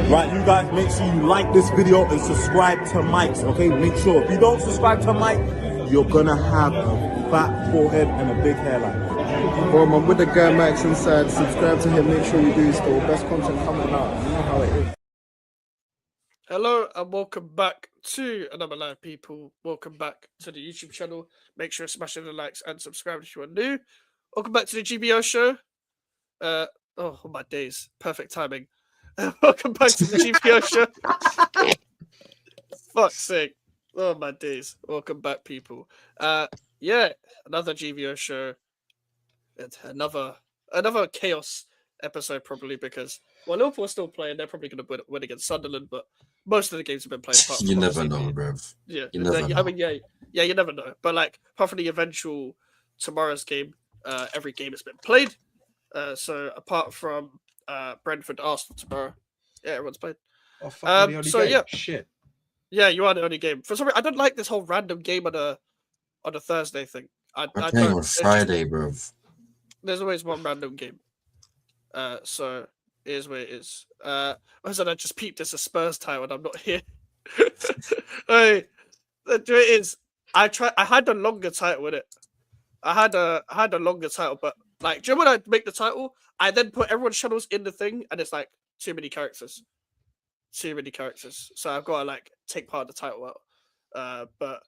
Right, you guys, make sure you like this video and subscribe to Mike's, okay? Make sure. If you don't subscribe to Mike, you're gonna have a fat forehead and a big hairline. Boom, I'm with the guy Max inside. Subscribe to him, make sure you do still. Best content coming out. You know how it is. Hello and welcome back to another live, people. Welcome back to the YouTube channel. Make sure to smash the likes and subscribe if you are new. Welcome back to the GBO show. Oh my days, perfect timing. Welcome back to the GBO show. Fuck's sake. Oh my days. Welcome back, people. Yeah, another GBO show. It's another chaos episode, probably, because Liverpool are still playing. They're probably going to win against Sunderland, but most of the games have been played. You never know, bruv. Yeah, you never know. I mean, yeah, you never know. But like, apart from the eventual tomorrow's game, every game has been played. So apart from Brentford Arsenal tomorrow, yeah, everyone's played. Oh, fuck, the only game. Yeah, shit. Yeah, you are the only game. For some reason, I don't like this whole random game on a Thursday thing. I'm playing on Friday, bruv. There's always one random game. So it is what it is. I said I just peeped as a Spurs title and I'm not here. Hey, it is. I had a longer title with it. I had a longer title, but like, do you know when I make the title, I then put everyone's channels in the thing, and it's like too many characters. So I've got to like take part of the title out. But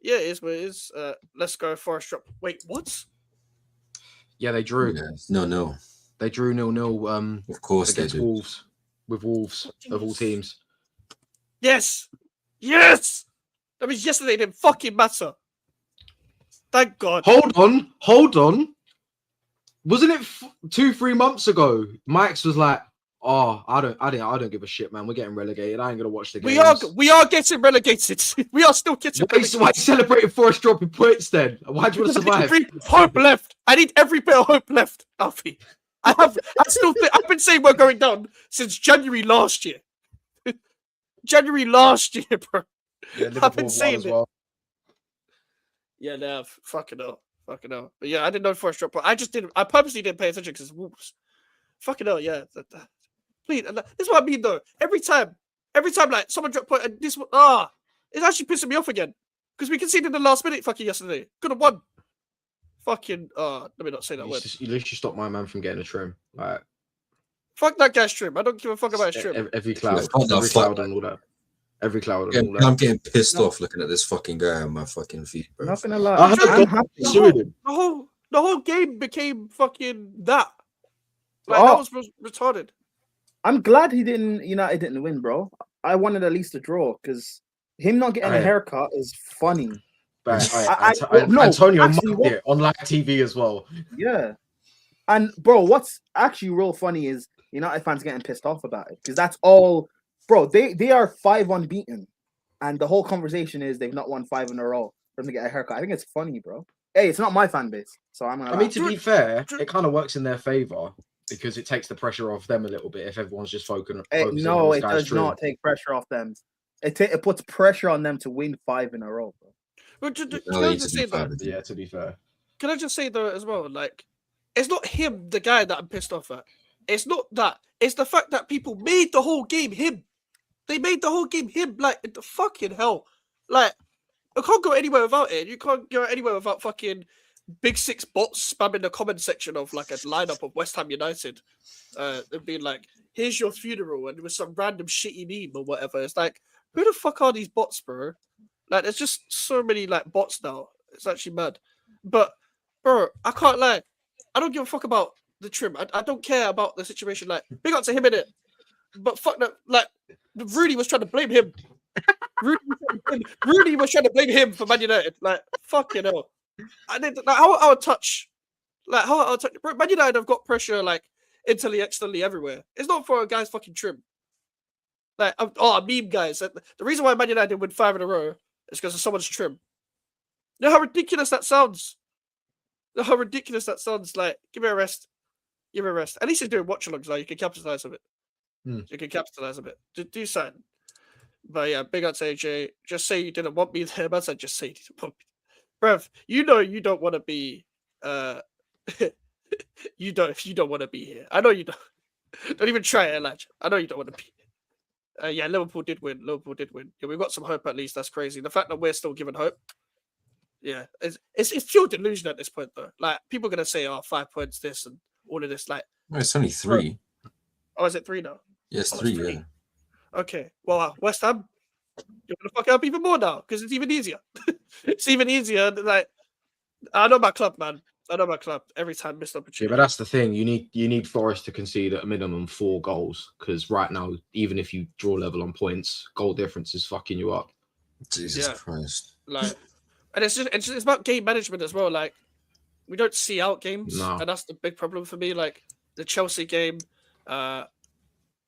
yeah, it is what it is. Let's go Forest drop. Wait, what? Yeah, they drew. No. They drew 0-0. Of course they against do. Wolves. With Wolves of all teams. Yes. That means yesterday didn't fucking matter. Thank God. Hold on. Wasn't it 2-3 months ago? Mike's was like, "Oh, I don't give a shit, man. We're getting relegated. I ain't gonna watch the games." We are getting relegated. We are still getting relegated. Why celebrating Forest dropping points then? Why do you want to survive? Hope left. I need every bit of hope left, Alfie. I still think I've been saying we're going down since January last year. January last year, bro. Yeah, I've been saying as well. Yeah, nah, fucking hell. But yeah, I didn't know Forest drop. But I purposely didn't pay attention because it's Wolves. Fucking hell, yeah. Please, this is what I mean though. Every time, like someone drop point, and this it's actually pissing me off again because we conceded in the last minute. Fucking yesterday, could have won. Fucking let me not say that word. You literally stopped my man from getting a trim. Like, fuck that guy's trim. I don't give a fuck about his trim. Every cloud, and all that. Every cloud and all that. I'm getting pissed off looking at this fucking guy on my fucking feet, bro. Not gonna lie. I'm happy the whole game became fucking that. Like that was retarded. I'm glad United didn't win, bro. I wanted at least a draw because him not getting a haircut is funny. Antonio here on live TV as well. Yeah. And bro, what's actually real funny is United fans getting pissed off about it because that's all, bro. They are 5 unbeaten, and the whole conversation is they've not won 5 in a row for them to get a haircut. I think it's funny, bro. Hey, it's not my fan base, so I'm gonna. I mean, to be fair, it kind of works in their favor because it takes the pressure off them a little bit if everyone's just focusing. No, it does not take pressure off them. It puts pressure on them to win 5 in a row, bro. But can I just say that? Yeah, to be fair. Can I just say though as well? Like, it's not him, the guy that I'm pissed off at. It's not that. It's the fact that people made the whole game him. They made the whole game him. Like, the fucking hell. Like, I can't go anywhere without it. You can't go anywhere without fucking Big Six bots spamming the comment section of like a lineup of West Ham United. And being like, "Here's your funeral," and it was some random shitty meme or whatever. It's like, who the fuck are these bots, bro? Like, there's just so many like bots now. It's actually mad. But bro, I can't lie. I don't give a fuck about the trim. I don't care about the situation. Like, big up to him in it. But fuck that. Like, Rudy was trying to blame him. Rudy was trying to blame him for Man United. Like, fucking hell. I did like how out of touch. Like how out of touch. Bro, Man United have got pressure like internally, externally, everywhere. It's not for a guy's fucking trim. Like, meme guys. The reason why Man United win 5 in a row is because of someone's trim. You know how ridiculous that sounds? You know how ridiculous that sounds? Like, give me a rest. At least he's doing watch-alongs now. You can capitalize a bit. You can capitalize a bit. Do something. But yeah, big up to AJ. Just say you didn't want me there. But I just say you didn't want me. Bruv, you know you don't want to be you don't want to be here. I know you don't. Don't even try it, Elijah. I know you don't want to be here. Yeah, Liverpool did win. Liverpool did win. Yeah, we've got some hope at least. That's crazy. The fact that we're still given hope. Yeah, it's pure delusion at this point though. Like people are gonna say, "Oh, 5 points, this and all of this." Like, Well, it's only 3. oh, is it 3 now? Yes, Oh, it's 3. 3. Yeah. Okay. Well, West Ham, you're gonna fuck it up even more now because it's even easier. It's even easier. Like, I know my club, man. I know my club. Every time missed Yeah, opportunity. but that's the thing. You need Forest to concede at a minimum 4 goals because right now, even if you draw level on points, goal difference is fucking you up. Jesus Yeah. Christ. Like, and it's about game management as well. Like, we don't see out games, No. and that's the big problem for me. Like the Chelsea game,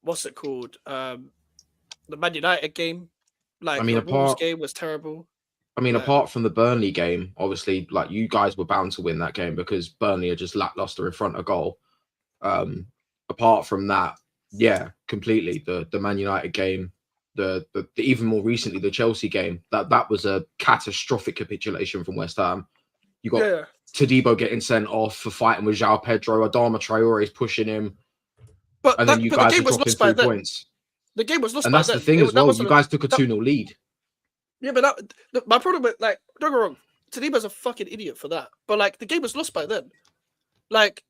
what's it called? The Man United game. Like, I mean, the Wolves apart- game was terrible. I mean, Like- apart from the Burnley game, obviously, like you guys were bound to win that game because Burnley are just lackluster in front of goal. Apart from that, yeah, completely. The Man United game, the even more recently the Chelsea game, that was a catastrophic capitulation from West Ham. You got Yeah, Todibo getting sent off for fighting with João Pedro. Adama Traore is pushing him, but and then you the guys are game was dropping lost by 3 then. points. The game was lost And by that's then. the thing It- as that well. wasn't You a- guys took a that- 2-0 lead. Yeah, but my problem with, like, don't get me wrong, Tadiba's a fucking idiot for that. But like the game was lost by then. Like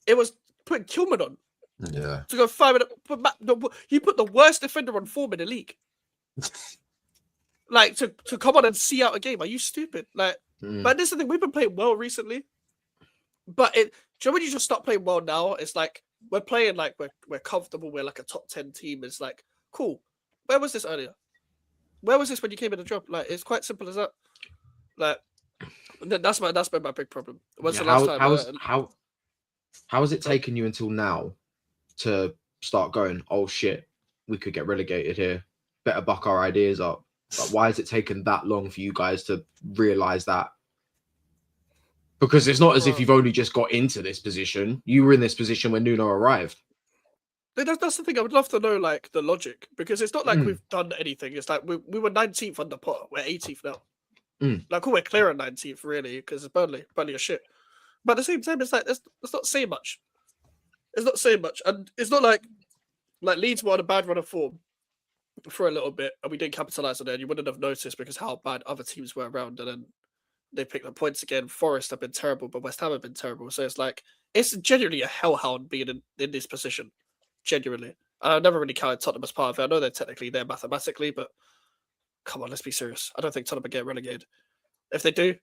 it was putting Kilman on Yeah. to go 5 minutes. He put the worst defender on form in the league. Like to come on and see out a game. Are you stupid? Like, but this is the thing. We've been playing well recently, but do you know when you just start playing well now? It's like we're playing like we're comfortable. We're like a top 10 team. It's like cool. Where was this earlier? Where was this when you came in the job? Like it's quite simple as that. Like that's been my big problem. When's the last time? How has it taken you until now to start going, oh shit, we could get relegated here. Better buck our ideas up. Like, why has it taken that long for you guys to realize that? Because it's not as if you've only just got into this position. You were in this position when Nuno arrived. That's the thing. I would love to know like the logic because it's not like we've done anything. It's like we were 19th under Potter. We're 18th now. Like we're clear on 19th really because it's Burnley are shit. But at the same time, it's like it's not saying much. It's not saying much, and it's not like Leeds were on a bad run of form for a little bit, and we didn't capitalize on it. And you wouldn't have noticed because how bad other teams were around, and then they picked up points again. Forest have been terrible, but West Ham have been terrible. So it's like it's genuinely a hellhound being in this position, genuinely. And I've never really counted Tottenham as part of it. I know they're technically there mathematically, but come on, let's be serious. I don't think Tottenham will get relegated. If they do,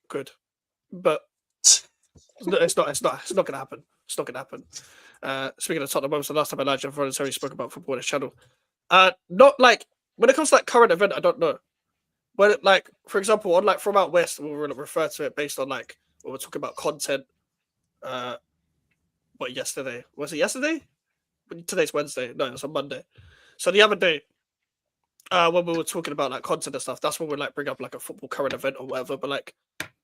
good, but it's not going to happen. It's not going to happen. Speaking of Tottenham, when was the last time Elijah Voluntarily spoke about football on his channel? Not like when it comes to like current event, I don't know. But like, for example, on like From Out West, we'll refer to it based on like when we're talking about content. Yesterday? Was it yesterday? Today's Wednesday. No, it was on Monday. So the other day, when we were talking about like content and stuff, that's when we like bring up like a football current event or whatever. But like,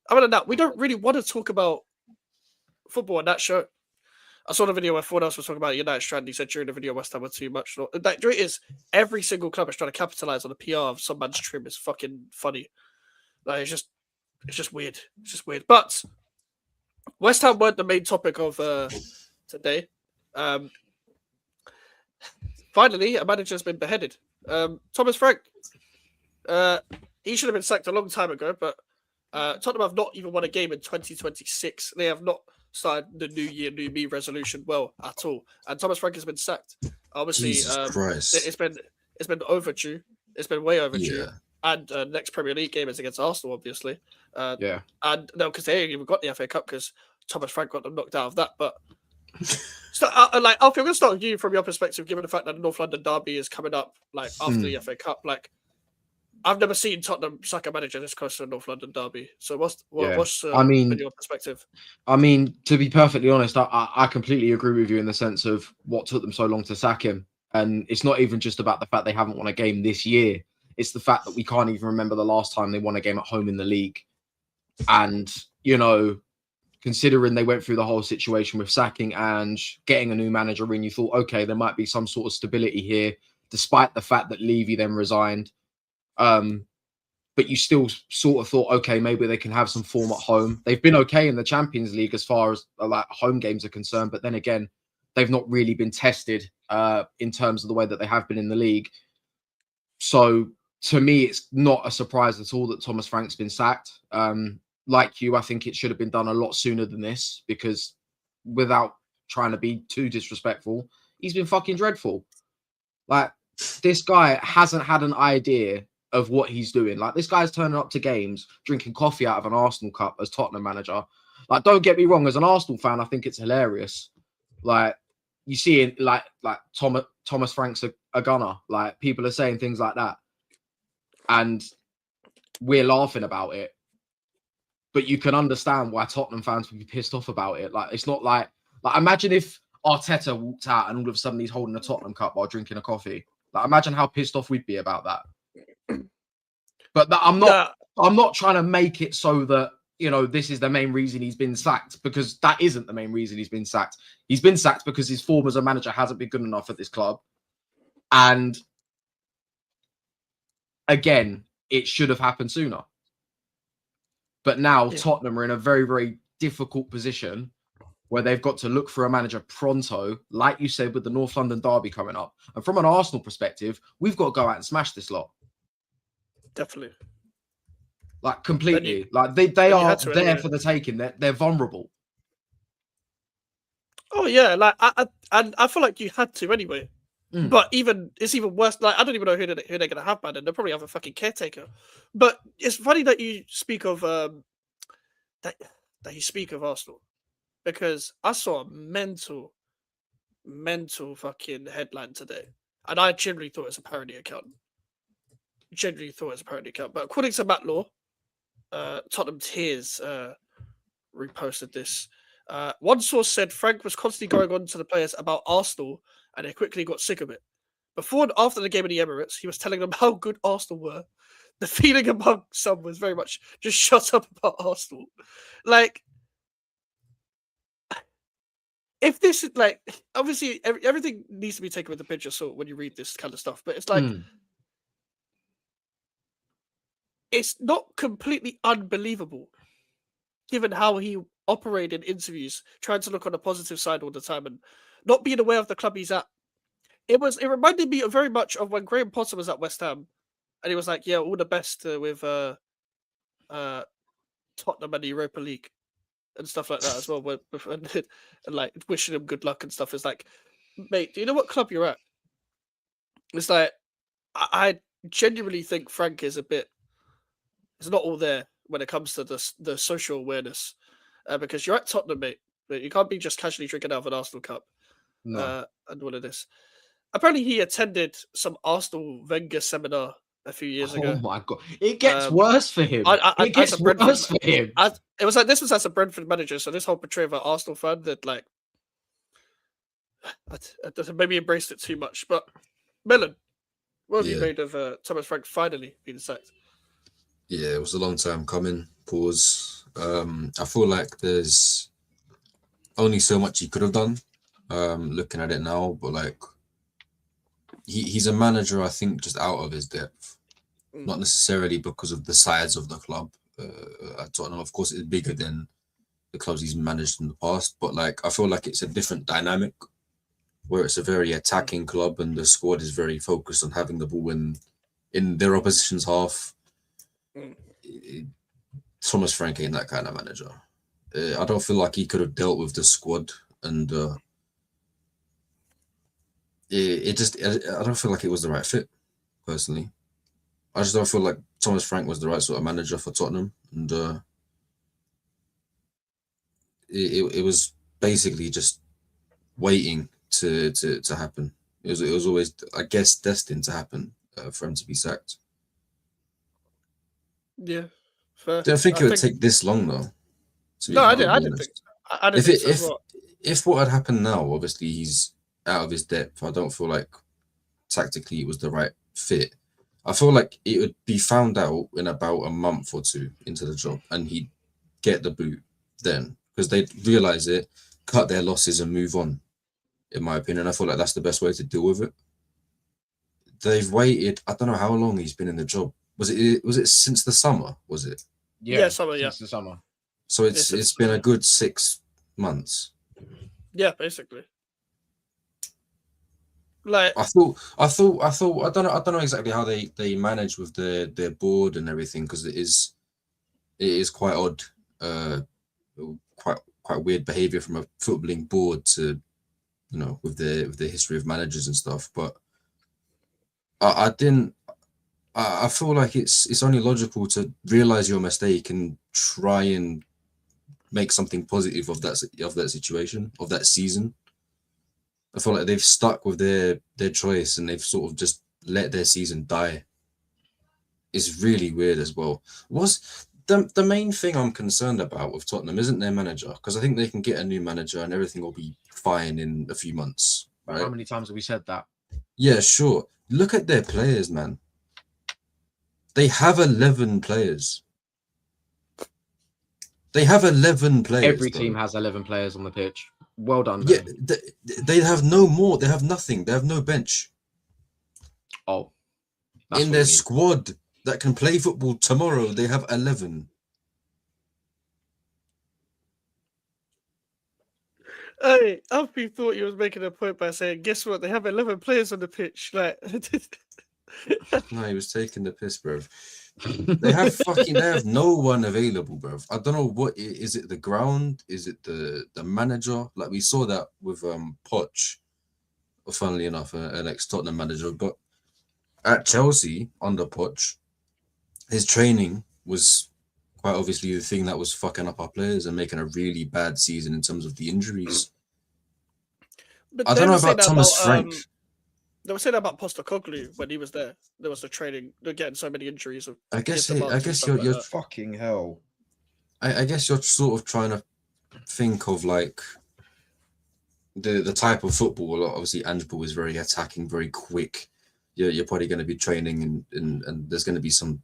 other than that, we don't really want to talk about football on that show. I saw the video where someone else was talking about United Strand. He said during the video West Ham were too much. Like, it is every single club is trying to capitalize on the PR of some man's trim. It's fucking funny. Like, it's just weird. It's just weird. But West Ham weren't the main topic of today. Finally, a manager's been beheaded. Thomas Frank. He should have been sacked a long time ago, but Tottenham have not even won a game in 2026. They have not started the New Year, New Me resolution well at all. And Thomas Frank has been sacked. Obviously, Jesus Christ. it's been overdue. It's been way overdue. Yeah. And next Premier League game is against Arsenal, obviously. Yeah. And no, because they ain't even got the FA Cup because Thomas Frank got them knocked out of that. But so, like, Alfie, I'm going to start with you from your perspective, given the fact that the North London derby is coming up, like after the FA Cup. Like, I've never seen Tottenham sack a manager this close to the North London derby. So what's been your perspective? I mean, to be perfectly honest, I completely agree with you in the sense of what took them so long to sack him. And it's not even just about the fact they haven't won a game this year. It's the fact that we can't even remember the last time they won a game at home in the league. And, you know, considering they went through the whole situation with sacking and getting a new manager in, you thought, okay, there might be some sort of stability here, despite the fact that Levy then resigned. But you still sort of thought, okay, maybe they can have some form at home. They've been okay in the Champions League as far as like home games are concerned. But then again, they've not really been tested in terms of the way that they have been in the league. So to me, it's not a surprise at all that Thomas Frank's been sacked. Like you, I think it should have been done a lot sooner than this, because without trying to be too disrespectful, he's been fucking dreadful. Like, this guy hasn't had an idea of what he's doing. Like, this guy's turning up to games, drinking coffee out of an Arsenal cup as Tottenham manager. Like, don't get me wrong, as an Arsenal fan, I think it's hilarious. Like, you see it, like Thomas Frank's a gunner. Like, people are saying things like that, and we're laughing about it. But you can understand why Tottenham fans would be pissed off about it. Like, it's not like imagine if Arteta walked out and all of a sudden he's holding a Tottenham cup while drinking a coffee. Like, imagine how pissed off we'd be about that. But I'm not trying to make it so that, you know, this is the main reason he's been sacked, because that isn't the main reason he's been sacked. He's been sacked because his form as a manager hasn't been good enough at this club. And again, it should have happened sooner. But now Tottenham are in a very, very difficult position where they've got to look for a manager pronto, like you said, with the North London derby coming up. And from an Arsenal perspective, we've got to go out and smash this lot. Definitely. Like, completely. Like, they are there for the taking. They're vulnerable. Oh, yeah. Like, I feel like you had to anyway. But it's even worse. Like, I don't even know who they're going to have, man. And they'll probably have a fucking caretaker. But it's funny that you speak of that you speak of Arsenal, because I saw a mental fucking headline today, and I genuinely thought it was a parody account. But according to Matt Law, Tottenham Tears reposted this. One source said Frank was constantly going on to the players about Arsenal, and they quickly got sick of it. Before and after the game in the Emirates, he was telling them how good Arsenal were. The feeling among some was very much just shut up about Arsenal. Like, if this is like, obviously everything needs to be taken with a pinch of salt when you read this kind of stuff, but it's like, it's not completely unbelievable given how he operated in interviews, trying to look on the positive side all the time and not being aware of the club he's at. It reminded me very much of when Graham Potter was at West Ham, and he was like, "Yeah, all the best with Tottenham and the Europa League and stuff like that as well." And like wishing him good luck and stuff. It's like, mate, do you know what club you're at? It's like, I genuinely think Frank is it's not all there when it comes to the social awareness, because you're at Tottenham, mate. But you can't be just casually drinking out of an Arsenal cup. No. And all of this. Apparently, he attended some Arsenal Wenger seminar a few years ago. Oh my god, it gets worse for him. It gets worse for him. It was like, this was as a Brentford manager, so this whole portrayal of an Arsenal fan that, like, I maybe embraced it too much. But Melon, what have you made of Thomas Frank finally being sacked? Yeah, it was a long time coming. Pause. I feel like there's only so much he could have done. Looking at it now, but like, he's a manager, I think, just out of his depth, not necessarily because of the size of the club. At Tottenham, of course, it's bigger than the clubs he's managed in the past, but like, I feel like it's a different dynamic where it's a very attacking club and the squad is very focused on having the ball in their opposition's half. Thomas Frank ain't that kind of manager. I don't feel like he could have dealt with the squad, and I don't feel like it was the right fit, personally. I just don't feel like Thomas Frank was the right sort of manager for Tottenham, and it was basically just waiting to happen. It was always, I guess, destined to happen for him to be sacked. Yeah, fair. I don't think it would take this long, though. No, I didn't think. I didn't think so as well. If what had happened now, obviously he's out of his depth, I don't feel like tactically it was the right fit. I feel like it would be found out in about a month or two into the job, and he'd get the boot then, because they'd realise it, cut their losses and move on, in my opinion. I feel like that's the best way to deal with it. They've waited, I don't know how long he's been in the job. Was it since the summer, was it? Yeah, summer, yeah. Since the summer. So it's been a good 6 months. Yeah, basically. Like, I don't know exactly how they manage with their board and everything, because it is quite odd, quite weird behavior from a footballing board to, with the history of managers and stuff. But I didn't. I feel like it's only logical to realize your mistake and try and make something positive of that situation, of that season. I feel like they've stuck with their choice and they've sort of just let their season die. It's really weird as well. Was the main thing I'm concerned about with Tottenham isn't their manager, because I think they can get a new manager and everything will be fine in a few months. But Right? how many times have we said that? Yeah, sure. Look at their players, man. They have 11 players. They have 11 players. Every bro. team has 11 players on the pitch. Well done. Yeah, man. they have no more. They have nothing. They have no bench Oh, that's in what their you mean. squad that can play football tomorrow. They have 11. hey, Alfie thought he was making a point by saying, "Guess what? They have 11 players on the pitch." Like, No, he was taking the piss, bro. They have no one available, bro. I don't know is it the ground? Is it the manager? Like we saw that with Poch, funnily enough, an ex-Tottenham manager. But at Chelsea under Poch, his training was quite obviously the thing that was fucking up our players and making a really bad season in terms of the injuries. but I they don't know were saying about that Thomas Frank. They were saying that about Postecoglou when he was there. There was the training. They're getting so many injuries. I guess hit the marks and you're stuff like that. Fucking hell. I guess you're sort of trying to think of like the type of football. Obviously, Angeball is very attacking, very quick. You're probably going to be training and there's going to be some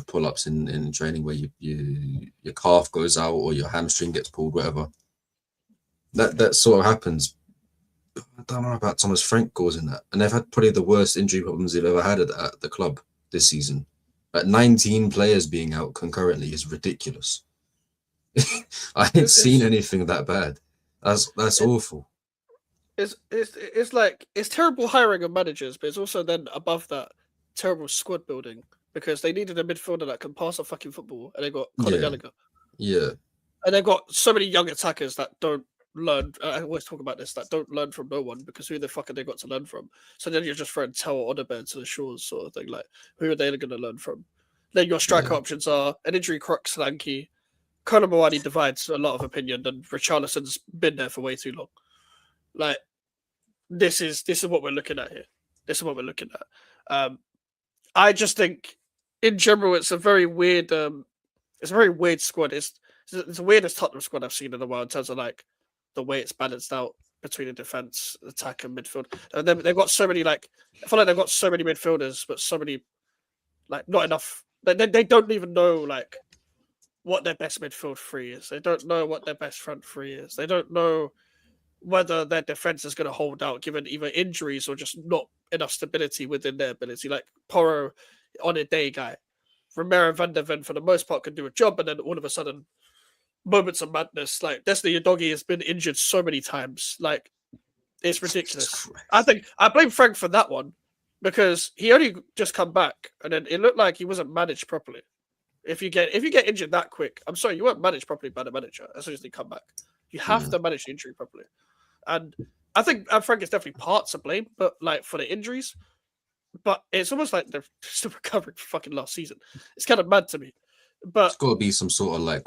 pull-ups in training where your calf goes out or your hamstring gets pulled, whatever. That sort of happens. I don't know about Thomas Frank causing that, and they've had probably the worst injury problems they've ever had at the club this season. Like 19 players being out concurrently is ridiculous. I ain't seen anything that bad. That's awful. It's like it's terrible hiring of managers, but it's also then above that terrible squad building because they needed a midfielder that can pass a fucking football, and they got Conor Yeah. Gallagher, Yeah, and they've got so many young attackers that don't learn. I always talk about this, that don't learn from no one, because who the fuck are they got to learn from? So then you're just throwing Tel Odebert to the shores, sort of thing. Like, who are they going to learn from? Then your striker Yeah. options are an injury crook Solanke. Conor Mawani divides a lot of opinion, and Richarlison's been there for way too long. Like, this is what we're looking at here. This is what we're looking at. I just think, in general, it's a very weird squad. It's the weirdest Tottenham squad I've seen in a while in terms of like the way it's balanced out between the defense, attack, and midfield. And then they've got so many I feel like they've got so many midfielders, but so many not enough. They don't even know like what their best midfield three is. They don't know what their best front three is. They don't know whether their defense is going to hold out given either injuries or just not enough stability within their ability. Like Porro on a day guy. Romero van der Ven, for the most part, can do a job, and then all of a sudden, moments of madness. Like Destiny Udogie has been injured so many times. Like, it's ridiculous. I think I blame Frank for that one because he only just come back, and then it looked like he wasn't managed properly. If you get injured that quick, I'm sorry, you weren't managed properly by the manager as soon as they come back. You have to manage the injury properly. And I think Frank is definitely part to blame, but like for the injuries. But it's almost like they're still recovering from fucking last season. It's kind of mad to me. But it's got to be some sort of like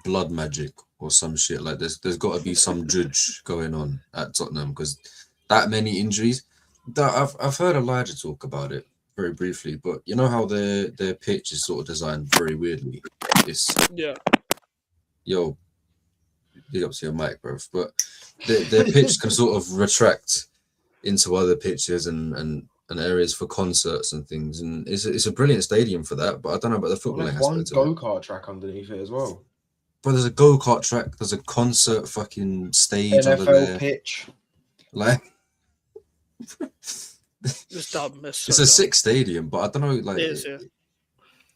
blood magic or some shit. Like there's got to be some judge going on at Tottenham because that many injuries. I've heard Elijah talk about it very briefly, but you know how their pitch is sort of designed very weirdly. It's yeah, big up to your mic, bro. But their pitch can sort of retract into other pitches and areas for concerts and things, and it's a brilliant stadium for that. But I don't know about the footballing There's one aspect of it. go-kart track underneath it as well. But there's a go-kart track, there's a concert fucking stage under NFL there. pitch. Like it's dumb. it's a sick stadium, but I don't know. Like It is, yeah.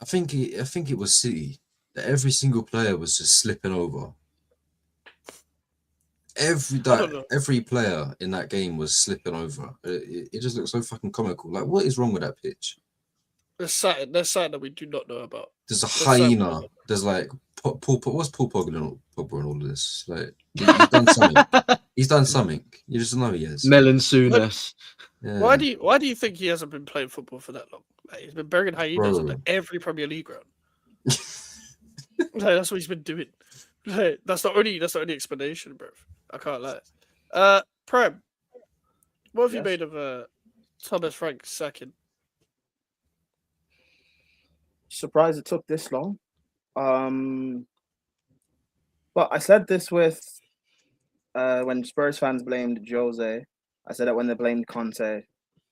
I think it was City that every single player was just slipping over. don't know. every player in that game was slipping over. It just looks so fucking comical. Like, what is wrong with that pitch? There's something that we do not know about. There's a something- hyena. There's like Paul. What's Paul Pogba in all of this? Like, he's done something. He's done something. You just know he has. Melon Sooness. Yeah. Why do you think he hasn't been playing football for that long? Like, he's been burying hyenas on Bro. every Premier League ground. Like, that's what he's been doing. Like, that's the only explanation, bro. I can't lie. Prem, what have you Yes? made of Thomas Frank sacking? Surprised it took this long. But I said this with when Spurs fans blamed Jose. I said it when they blamed Conte.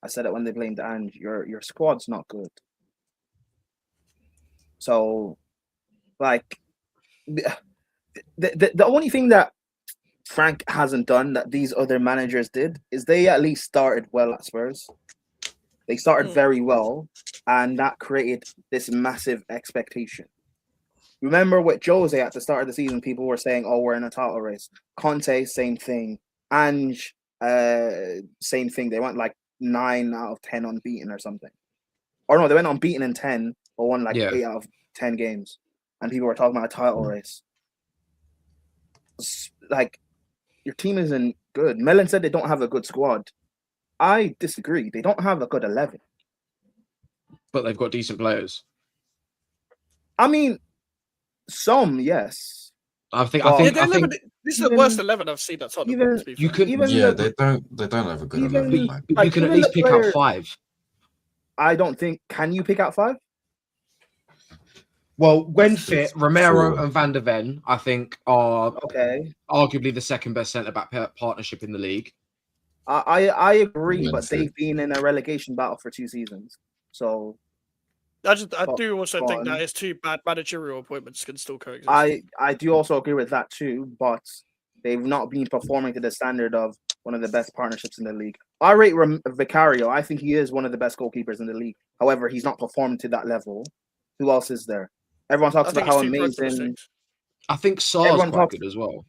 I said it when they blamed Ange. Your squad's not good. So, like, the only thing that Frank hasn't done that these other managers did is they at least started well at Spurs. They started very well, and that created this massive expectation. Remember with Jose at the start of the season, people were saying, "Oh, we're in a title race." Conte, same thing. Ange, same thing. They went like 9 out of 10 unbeaten or something. Or no, they went unbeaten in 10, but won like 8 out of 10 games. And people were talking about a title race. Like, your team isn't good. Mellon said they don't have a good squad. I disagree. They don't have a good 11. But they've got decent players. I mean, some, yes. I think This is the worst 11 I've seen at Tottenham. To be you fair. could even Yeah, the- they don't have a good even- 11. Like, you like, can at even least the pick player- out 5. I don't think. Can you pick out 5? Well, when fit, Romero 4. and Van der Ven, I think, are Okay. arguably the second best centre back partnership in the league. I agree, When but fit. they've been in a relegation battle for 2 seasons. So I But- do also think but- that his 2 bad managerial appointments can still coexist. I do also agree with that too, but they've not been performing to the standard of one of the best partnerships in the league. I rate Vicario. I think he is one of the best goalkeepers in the league. However, he's not performing to that level. Who else is there? Everyone talks I about think how it's too prone to amazing. mistakes. I think Sar's Everyone quite talks- good as well.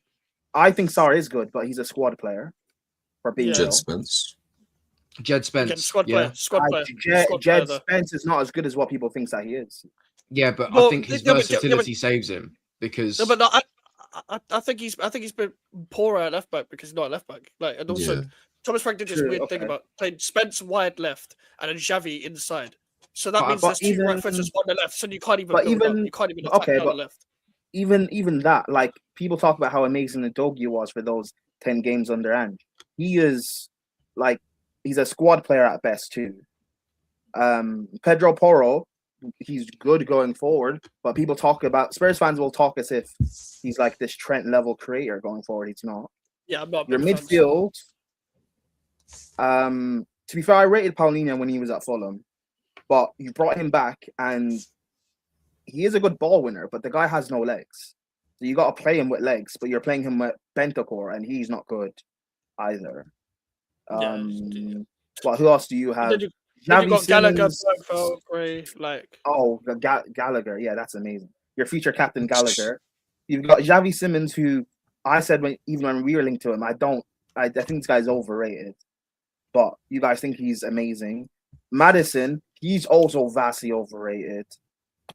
I think Sarr is good, but he's a squad player for being Yeah. Jed real. Spence. Jed Spence. Again, squad yeah. player. Squad player. Jed squad player, though. Spence is not as good as what people think that he is. Yeah, but I Well, think his yeah, but- versatility saves him because No, but no, I think he's been poorer at left back because he's not a left back. Like, and also Yeah. Thomas Frank did this True, weird thing okay. about playing Spence wide left and then Xavi inside. So that But- means but there's 2 even- right footers on the left, so you can't even but build up. even- You can't even attack okay, down but- the left. Even that, like people talk about how amazing Udogie was for those 10 games under Ange. He is like he's a squad player at best too. Pedro Porro, he's good going forward, but people talk about Spurs fans will talk as if he's like this Trent level creator going forward. He's not. Yeah, I'm not. a Your big fan. midfield. To be fair, I rated Paulinho when he was at Fulham, but you brought him back and he is a good ball winner, but the guy has no legs. So you got to play him with legs, but you're playing him with Bentancur and he's not good either. Yeah, Well, who else do you have? Then you got Gallagher, Simmons. Bergveld, Gray, like Oh, Gallagher. Yeah, that's amazing. Your future captain Gallagher. You've got Xavi Simmons, who I said when we were linked to him, I think this guy's overrated. But you guys think he's amazing. Madison, he's also vastly overrated.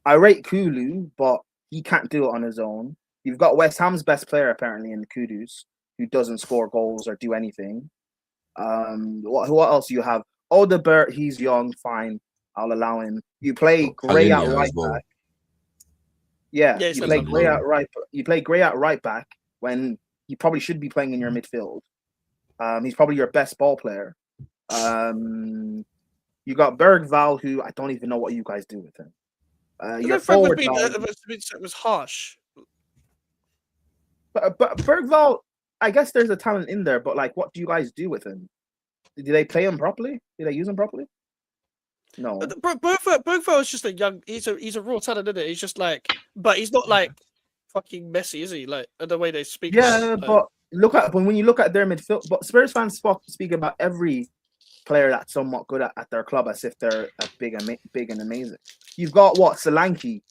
I rate Kulu, but he can't do it on his own. You've got West Ham's best player apparently in Kudus, who doesn't score goals or do anything. What else do you have? Odebert, he's young, fine. I'll allow him. You play Gray at Palhinha right as well. back. Yeah, Yeah, you he's play not Gray bad. at right. You play Gray at right back when he probably should be playing in your midfield. He's probably your best ball player. You got Bergval, who I don't even know what you guys do with him. Your forward line, it was harsh. but Bergval, I guess there's a talent in there, but like, what do you guys do with him? Do they play him properly? Do they use him properly? No. Bergveld is just a young. He's a raw talent, isn't it? He's just like, but he's not like fucking Messi, is he? Like the way they speak. Yeah, like, but when you look at their midfield, but Spurs fans speak about every player that's somewhat good at their club as if they're big and amazing. You've got what Solanke.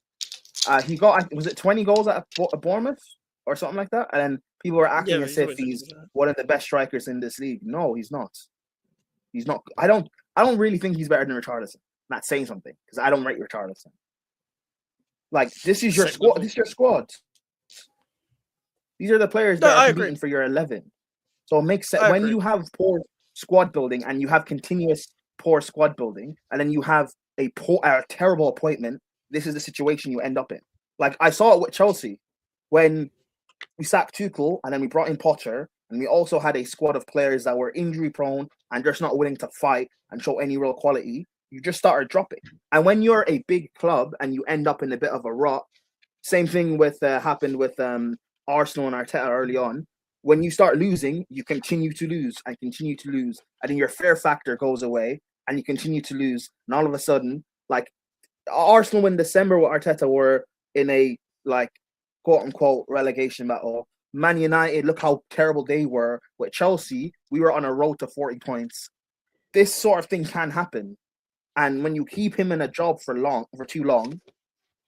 He got was it 20 goals at Bournemouth or something like that, and then People are acting Yeah, as he's if always he's looking at one of the best strikers in this league. No, he's not. He's not. I don't really think he's better than Richarlison. Not saying something because I don't rate Richarlison. Like this is your Same squad. level. This is your squad. These are the players No, that are I competing agree. for your 11. So it makes sense I when agree. you have poor squad building and you have continuous poor squad building, and then you have a terrible appointment. This is the situation you end up in. Like I saw it with Chelsea when we sacked Tuchel and then we brought in Potter, and we also had a squad of players that were injury prone and just not willing to fight and show any real quality. You just started dropping. And when you're a big club and you end up in a bit of a rut, same thing with happened with Arsenal and Arteta early on. When you start losing, you continue to lose and continue to lose, and then your fear factor goes away, and you continue to lose. And all of a sudden, like Arsenal in December with Arteta were in a like quote unquote relegation battle. Man United, look how terrible they were with Chelsea. We were on a road to 40 points. This sort of thing can happen, and when you keep him in a job for too long,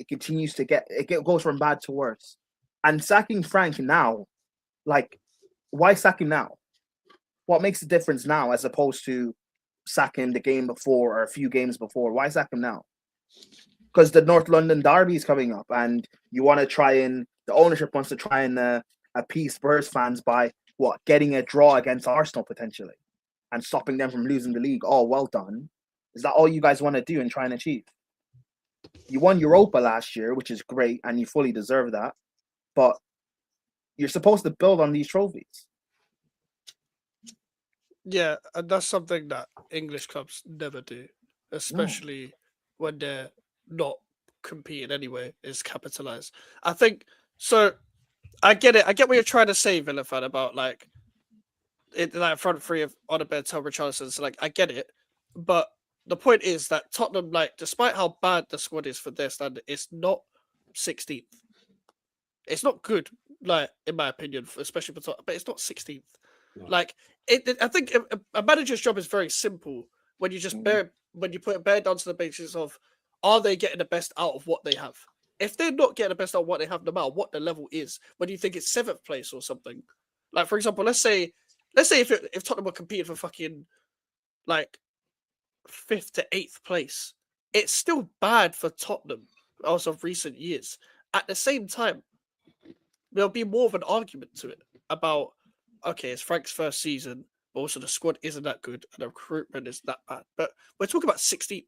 it continues to goes from bad to worse. And sacking Frank now, like, why sack him now? What makes the difference now as opposed to sacking the game before or a few games before? Why sack him now? Because the North London derby is coming up, and you want to try and the ownership wants to try and appease Spurs fans by getting a draw against Arsenal potentially and stopping them from losing the league. Oh, well done. Is that all you guys want to do and try and achieve? You won Europa last year, which is great, and you fully deserve that. But you're supposed to build on these trophies. Yeah, and that's something that English clubs never do, especially when they're not competing anyway, is capitalize. I think so. I get it. I get what you're trying to say, Villa fan, about like it, like front three of Odegaard, Richarlison. So, like, I get it, but the point is that Tottenham, like, despite how bad the squad is for their standard, it's not 16th. It's not good, like in my opinion, especially for Tottenham, but it's not 16th. No. Like I think a manager's job is very simple when you just when you put it bare down to the basis of are they getting the best out of what they have? If they're not getting the best out of what they have, no matter what the level is, when you think it's 7th place or something, like for example, let's say if Tottenham were competing for fucking like 5th to 8th place, it's still bad for Tottenham as of recent years. At the same time, there'll be more of an argument to it about, okay, it's Frank's first season, but also the squad isn't that good and the recruitment is that bad. But we're talking about 16th.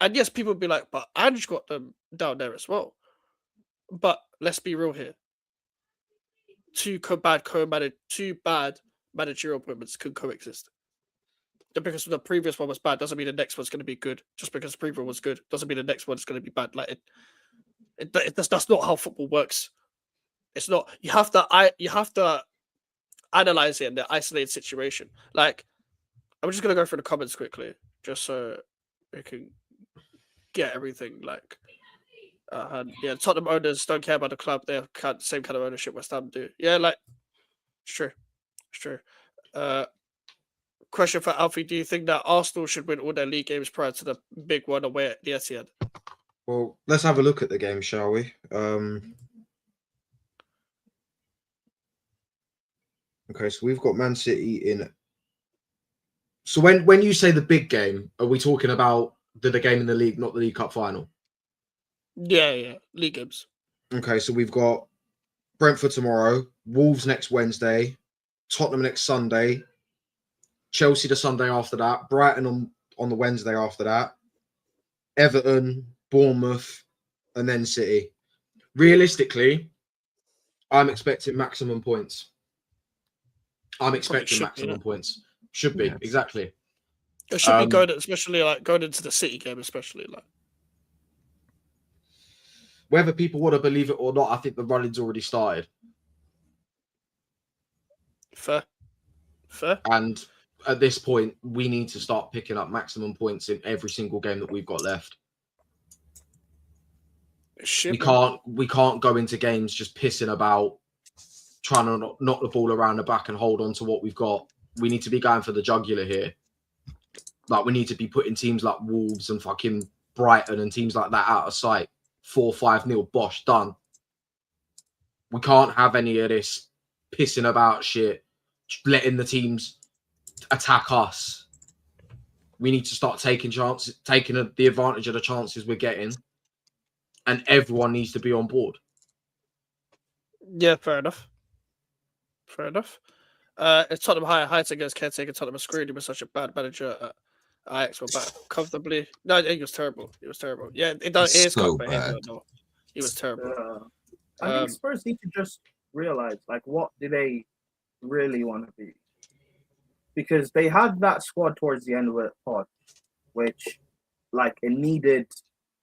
And yes, people would be like, but Ange got them down there as well. But let's be real here. Two bad managerial appointments could coexist. Just because the previous one was bad doesn't mean the next one's going to be good. Just because the previous one was good doesn't mean the next one's going to be bad. Like that's not how football works. It's not. You have to analyze it in the isolated situation. Like, I'm just gonna go through the comments quickly, just so we can get everything. Like, and yeah, Tottenham owners don't care about the club. They have same kind of ownership West Ham do. Yeah, like, it's true. It's true. Question for Alfie: do you think that Arsenal should win all their league games prior to the big one away at the Etihad? Well, let's have a look at the game, shall we? Okay, so we've got Man City in. So when you say the big game, are we talking about the game in the league, not the League Cup final? Yeah, league games. Okay, so we've got Brentford tomorrow, Wolves next Wednesday, Tottenham next Sunday, Chelsea the Sunday after that, Brighton on the Wednesday after that, Everton, Bournemouth, and then City. Realistically, I'm expecting maximum points. I'm expecting maximum points. Should be, exactly. It should be going, especially like going into the City game, especially like. Whether people want to believe it or not, I think the running's already started. Fair. And at this point, we need to start picking up maximum points in every single game that we've got left. We can't go into games just pissing about, trying to knock the ball around the back and hold on to what we've got. We need to be going for the jugular here. Like, we need to be putting teams like Wolves and fucking Brighton and teams like that out of sight. 4-5-0, bosh, done. We can't have any of this pissing about shit, letting the teams attack us. We need to start taking chances, taking the advantage of the chances we're getting, and everyone needs to be on board. Yeah, fair enough. Fair enough. It's Tottenham Heights against caretaker. Tottenham are screwed. He was such a bad manager. Ajax were back comfortably. No, he was terrible. He was terrible. Yeah, it is So cut by him, bad. but no, he was terrible. I think Spurs need to just realize, like, what do they really want to be? Because they had that squad towards the end of it, which, like, it needed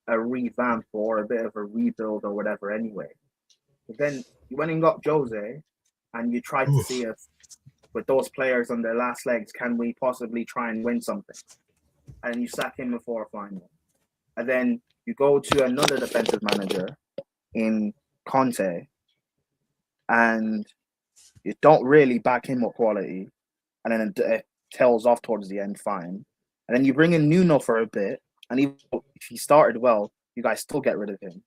a revamp or a bit of a rebuild or whatever anyway. But then you went and got Jose, and you tried to see if, with those players on their last legs, can we possibly try and win something? And you sack him before a final. And then you go to another defensive manager in Conte, and you don't really back him up quality. And then it tails off towards the end, fine. And then you bring in Nuno for a bit, and even if he started well, you guys still get rid of him.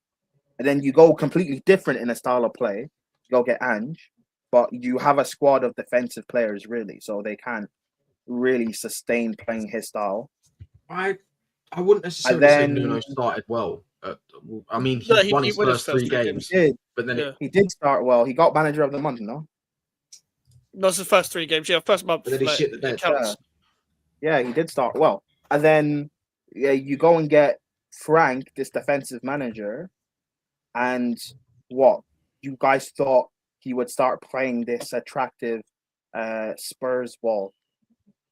And then you go completely different in a style of play. You go get Ange, but you have a squad of defensive players, really, so they can't really sustain playing his style. I wouldn't necessarily say Nuno started well. I mean, he won his first 3 games, but then he did start well. He got manager of the month, no? Not his first 3 games. Yeah, first month. But then he shit the bed. Yeah, he did start well. And then you go and get Frank, this defensive manager, and what? You guys thought he would start playing this attractive Spurs ball.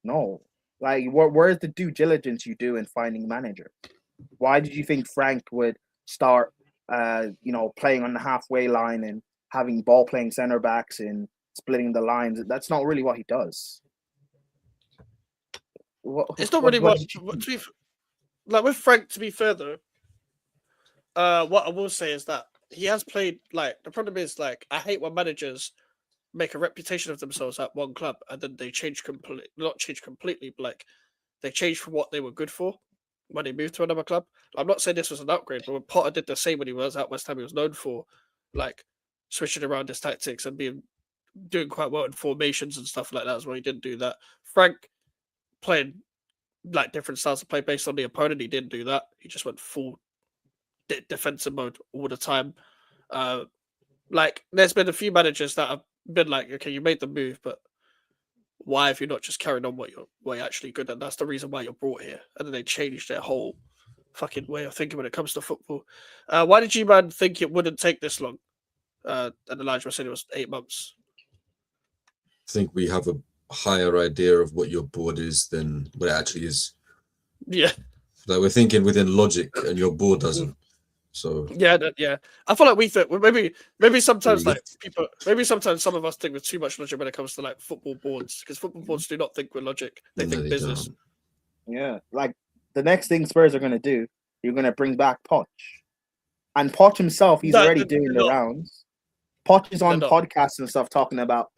No. Like, where's the due diligence you do in finding manager? Why did you think Frank would start, playing on the halfway line and having ball-playing centre backs and splitting the lines? That's not really what he does. It's not really what like with Frank. To be fair, though, what I will say is that he has played. Like, the problem is, like, I hate when managers make a reputation of themselves at one club and then they change completely. Not change completely, but like they change from what they were good for when they moved to another club. I'm not saying this was an upgrade, but when Potter did the same when he was at West Ham, he was known for like switching around his tactics and doing quite well in formations and stuff like that. As well, he didn't do that. Frank playing like different styles of play based on the opponent. He didn't do that. He just went full defensive mode all the time. Like, there's been a few managers that have been like, okay, you made the move, but why have you not just carried on what you're actually good at? That's the reason why you're brought here. And then they changed their whole fucking way of thinking when it comes to football. Why did you, man, think it wouldn't take this long? And Elijah said it was 8 months. I think we have a higher idea of what your board is than what it actually is. Yeah. Like, we're thinking within logic and your board doesn't. So yeah. I feel like we think maybe sometimes like people, maybe sometimes some of us think with too much logic when it comes to like football boards, because football boards do not think with logic. They think business. Don't. Yeah. Like, the next thing Spurs are going to do, you're going to bring back Poch. And Poch himself, he's already doing the rounds. Poch is on podcasts and stuff talking about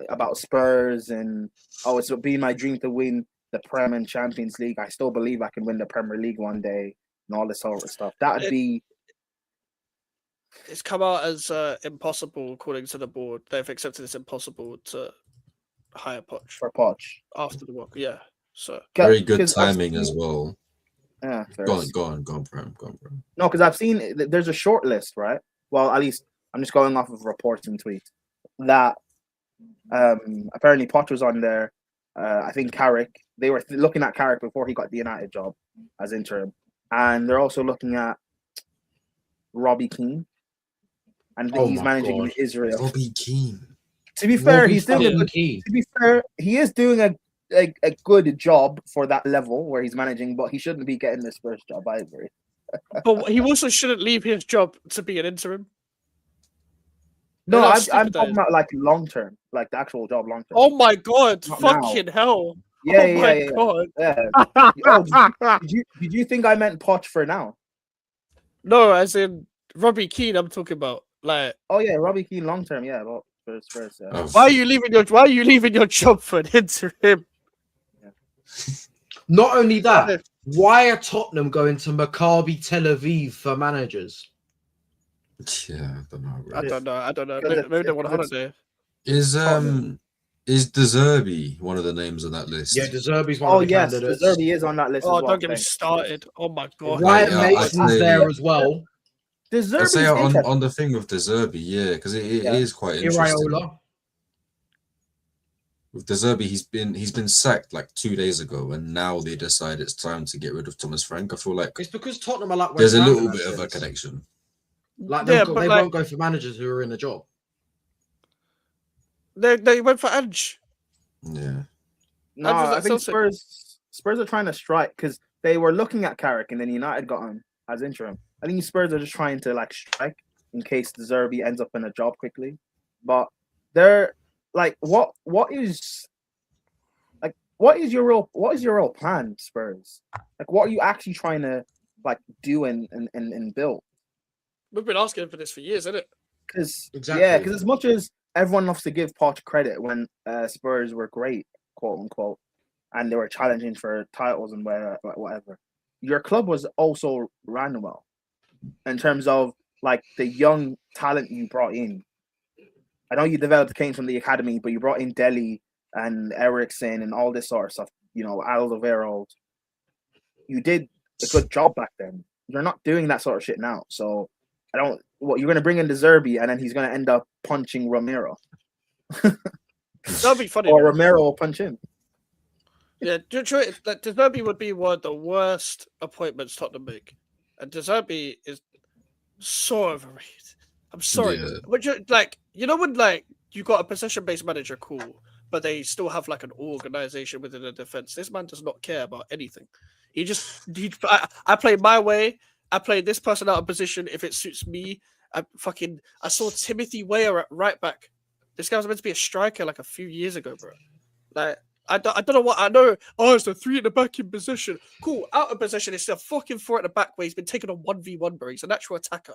about Spurs and, it's been my dream to win the Prem and Champions League. I still believe I can win the Premier League one day and all this sort of stuff. That'd be... It's come out as impossible according to the board. They've accepted it's impossible to hire Poch. For Poch. After the walk, yeah. So very good timing as well. Yeah. Go on, Prem. No, because I've seen there's a short list, right? Well, at least I'm just going off of reports and tweets that apparently Poch was on there. I think Carrick. They were looking at Carrick before he got the United job as interim, and they're also looking at Robbie Keane, and he's managing in Israel. Robbie Keane. To be fair, he's doing a good. To be fair, he is doing a good job for that level where he's managing, but he shouldn't be getting this first job either. But he also shouldn't leave his job to be an interim. No, I'm talking about like long term, like the actual job long term. Oh my god! Not fucking now. Hell! Yeah, god! Yeah. Did you think I meant Poch for now? No, as in Robbie Keane. I'm talking about like. Oh yeah, Robbie Keane long term. Yeah, well, Spurs. Why are you leaving your job for an interim? Yeah. Not only that, why are Tottenham going to Maccabi Tel Aviv for managers? Yeah, I don't know. I don't know. Maybe they want a holiday. Is De Zerbi one of the names on that list? Yeah, De Zerbi's one Oh of the yes, candidates. De Zerbi is on that list Oh, as well. don't get me thanks. started. Oh my god. Ryan Yeah, I'd Mason's say- there as well. De I'd say Zerbi's interesting. on the thing with De Zerbi, yeah, because it Yeah. is quite interesting. Iraola. With De Zerbi, he's been sacked like 2 days ago, and now they decide it's time to get rid of Thomas Frank. I feel like It's because Tottenham are like there's a West Ham little in that bit of a sense. connection. Like Yeah, they but like- won't go for managers who are in a job. They went for Ange. Yeah. No, Andrew's I like think Celtic. Spurs are trying to strike because they were looking at Carrick and then United got him as interim. I think Spurs are just trying to like strike in case De Zerbi ends up in a job quickly. But they're like, what is your real plan, Spurs? Like, what are you actually trying to like do and build? We've been asking for this for years, isn't it? Because Exactly. because as much as everyone loves to give Poch credit when Spurs were great, quote unquote, and they were challenging for titles and whatever, your club was also ran well in terms of like the young talent you brought in. I know you developed Kane from the academy, but you brought in Dele and Ericsson and all this sort of stuff. You know, Alderweireld. You did a good job back then. You're not doing that sort of shit now. So I don't. What you're going to bring in De Zerbi and then he's going to end up punching Romero, That'd be funny. or Romero will punch him. Yeah, De Zerbi would be one of the worst appointments Tottenham make, and De Zerbi is so overrated. I'm sorry, Yeah. but you know when like you got a possession-based manager, cool, but they still have like an organization within the defense. This man does not care about anything. I play my way. I play this person out of position if it suits me. I saw Timothy Weah at right back. This guy was meant to be a striker like a few years ago, bro. Like I don't know what I know. Oh, it's the 3 at the back in possession. Cool. Out of possession, it's a fucking 4 at the back where he's been taken on 1v1, bro. He's a natural attacker.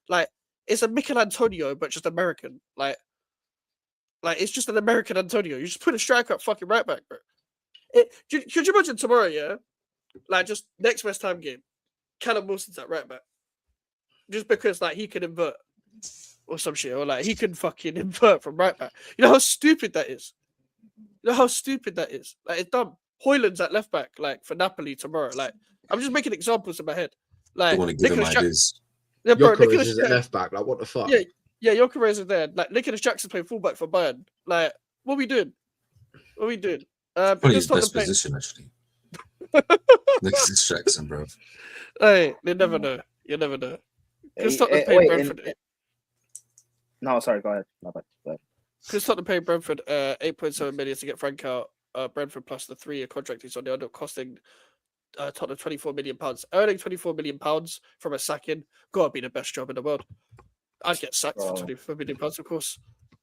Like it's a Mikel Antonio, but just American. Like it's just an American Antonio. You just put a striker at fucking right back, bro. Could you imagine tomorrow, yeah? Like just next West Ham game, Callum Wilson's at right back. Just because like he could invert or some shit, or like he could fucking invert from right back. You know how stupid that is? You know how stupid that is? Like it's dumb. Hoyland's at left back, like for Napoli tomorrow. Like I'm just making examples in my head. Like Don't want to give him Nicholas Jackson. ideas. Yeah, bro, Gyökeres Nicholas is at left back. Like, what the fuck? Yeah. Yeah, Gyökeres is there. Like Nicholas Jackson playing fullback for Bayern. Like, what are we doing? What are we doing? Probably Because his Tottenham best play- position, actually. Nicholas Jackson, bro. Hey, you never know. You never know. Because Tottenham Wait, paid Brentford. No, sorry, go ahead. My bad. Go ahead. Because Tottenham paid Brentford 8.7 million to get Frank out. Brentford plus the 3-year contract he's on, they end up costing Tottenham £24 million. Earning £24 million from a sacking, gotta be the best job in the world. I'd get sacked for Bro. £24 million, of course.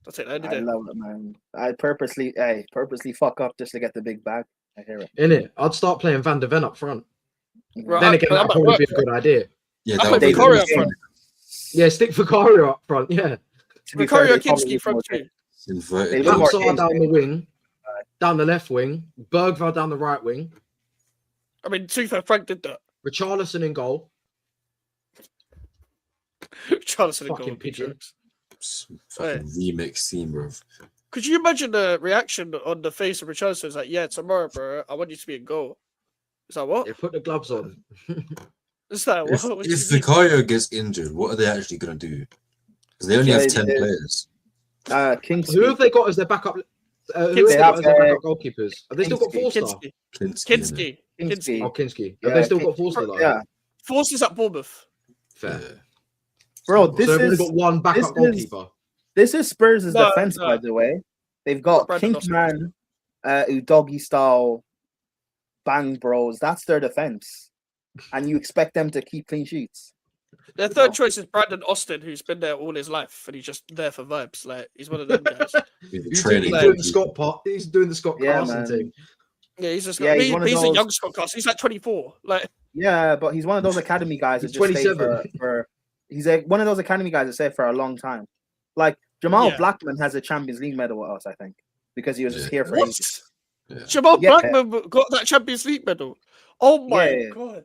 I'll take that any I day. love it, man. I purposely fuck up just to get the big bag. I hear it. Innit? I'd start playing Van de Ven up front. Right, Then again, I'm that'd at probably work. be a good idea. Yeah, I that would play be Vicario good. up front. Yeah, stick Vicario up front. Yeah. To be fair, Vicario they probably Kinski need front more three. Inverted. They look more Ramsar games down the played. wing, down the left wing, Bergvall down the right wing, I mean, to be fair, Frank did that. Richarlison in goal. Charleston and Fucking goal. pigeon. Jokes. Fucking remix team, bro. Could you imagine the reaction on the face of Richarlison? It's like, yeah, tomorrow, bro, I want you to be in goal. It's like, what? They put the gloves on. It's like, If, what? What if do you mean? Vicario gets injured, what are they actually going to do? Because they only have Yeah, 10 they- players. Kingsley. Who have they got as their backup? Who have Kids, they they got have, as their backup goalkeepers? Have they still got Kinski. Forster? Kinski. Kinski, innit? Kinski. Kinski. Kinski. Oh, Kinski. Yeah, Have they still got Kin- Forster though? Yeah, Forster's at Bournemouth. Fair. Yeah. bro. This so they've only is got one backup this is- goalkeeper. this is Spurs' No, defense, no. by the way. They've got Brandon Austin. Kinkman, Udogi style, bang bros. That's their defense, and you expect them to keep clean sheets. Their third choice is Brandon Austin, who's been there all his life, and he's just there for vibes. Like he's one of them guys. With the He's training doing the goalkeeper. Scott part. He's doing the Scott Yeah, Carson man. thing. Yeah, he's just Yeah, he's one of he's a those- young Scott Carson. He's like 24. Like Yeah, but he's one of those academy guys that He's just stayed 27. for he's one of those academy guys that stayed for a long time. Like Jamal Yeah. Blackman has a Champions League medal with us, I think, because he was just Yeah. here for what? ages. Yeah. Jamal Yeah. Blackman got that Champions League medal. Oh my Yeah. god!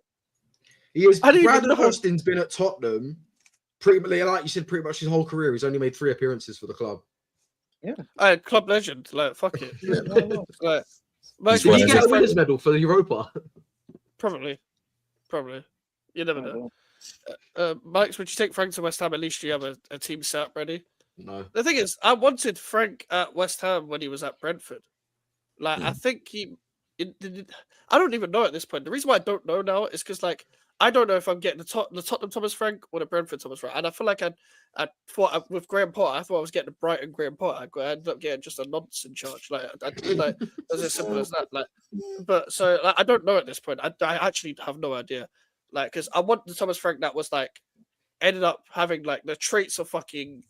He is. I didn't even Brandon know. Austin's been at Tottenham, pretty like you said, pretty much his whole career. He's only made 3 appearances for the club. Club legend. Like, fuck it. Yeah. Like, He's Max, Did would one he you of get take a Frank? winners medal for the Europa? Probably. You never know. Max, would you take Frank to West Ham? At least you have a team set up ready. No. The thing is, I wanted Frank at West Ham when he was at Brentford. Like, I think I don't even know at this point. The reason why I don't know now is because, like, I don't know if I'm getting the Tottenham Thomas Frank or the Brentford Thomas Frank. And I feel like I thought with Graham Potter, I thought I was getting the Brighton Graham Potter. I ended up getting just a nonce in charge. Like, I do like it's as simple as that. Like, but so like, I don't know at this point. I actually have no idea. Like, because I want the Thomas Frank that was like ended up having like the traits of fucking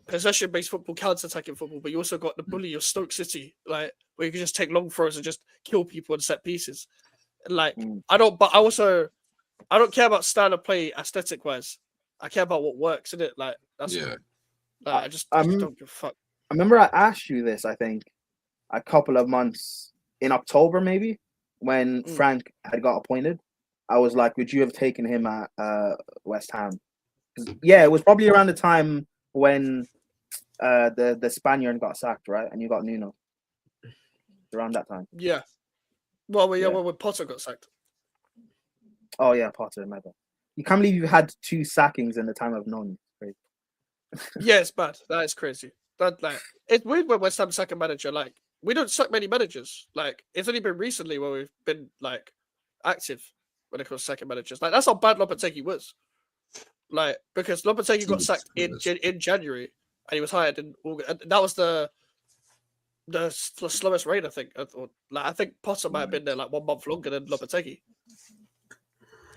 possession-based football, counter-attacking football, but you also got the bully of Stoke City, like where you can just take long throws and just kill people in set pieces. Like I don't care about style of play aesthetic-wise. I care about what works, isn't it? Like that's I just don't give a fuck. I remember I asked you this, I think, a couple of months in October, maybe, when Frank had got appointed. I was like, would you have taken him at West Ham? Yeah, it was probably around the time when the Spaniard got sacked, right? And you got Nuno. Around that time. Yeah. Well, when Potter got sacked. Oh yeah, Potter, my bad. You can't believe you had 2 sackings in the time of known. Crazy. Yeah, it's bad. That is crazy. That like it's weird when West Ham sack a manager. Like we don't sack many managers. Like it's only been recently where we've been like active when it comes to sacking managers. Like that's how bad Lopetegui was. Like because Lopetegui got sacked in January and he was hired in August. And that was the slowest rate, I think. Like I think Potter might have been there like 1 month longer than Lopetegui.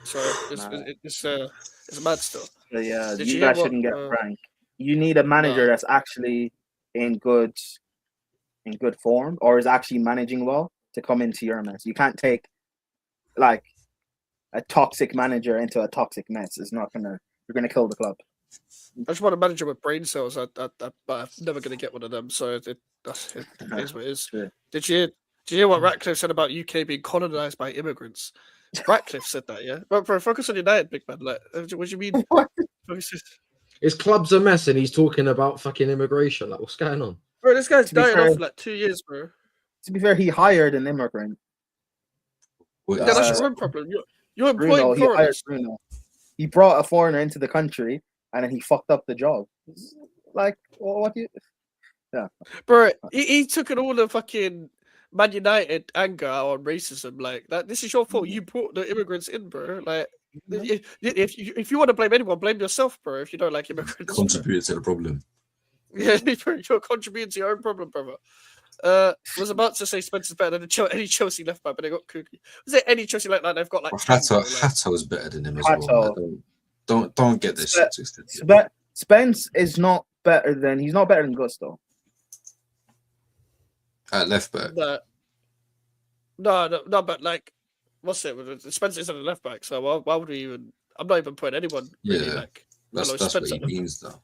So it's mad still. But yeah, Did you you guys hear shouldn't what, get Frank. You need a manager that's actually in good form or is actually managing well to come into your mess. You can't take like a toxic manager into a toxic mess. You're gonna kill the club. I just want a manager with brain cells. But I'm never gonna get one of them. So it is what it is. True. Did you hear what Ratcliffe said about UK being colonized by immigrants? Ratcliffe said that, yeah. But bro, focus on United, big man. Like, what do you mean? His club's a mess, and he's talking about fucking immigration. Like, what's going on? Bro, this guy's dying fair- off for like 2 years, bro. To be fair, he hired an immigrant. Well, Yeah, that's your own problem. You're employing He hired foreigners. Bruno. He brought a foreigner into the country and then he fucked up the job. Like, what do you? Yeah, Bro, he took in all the fucking Man United anger on racism. Like that, this is your fault. You brought the immigrants in, bro. Like, if you want to blame anyone, blame yourself, bro. If you don't like immigrants, contributed to the problem. yeah, bro, you're contributing to your own problem, brother. Was about to say Spencer's better than any Chelsea left back, but they got Kooky. Was there any Chelsea like that? They've got like Hatta was better than him as well. Like, don't get this shit twisted. Spence is not better than he's not better than Gusto. At left back. No, but like, what's it? Spencer isn't a left back, so why would we even? I'm not even putting anyone really like. That's what he means, though.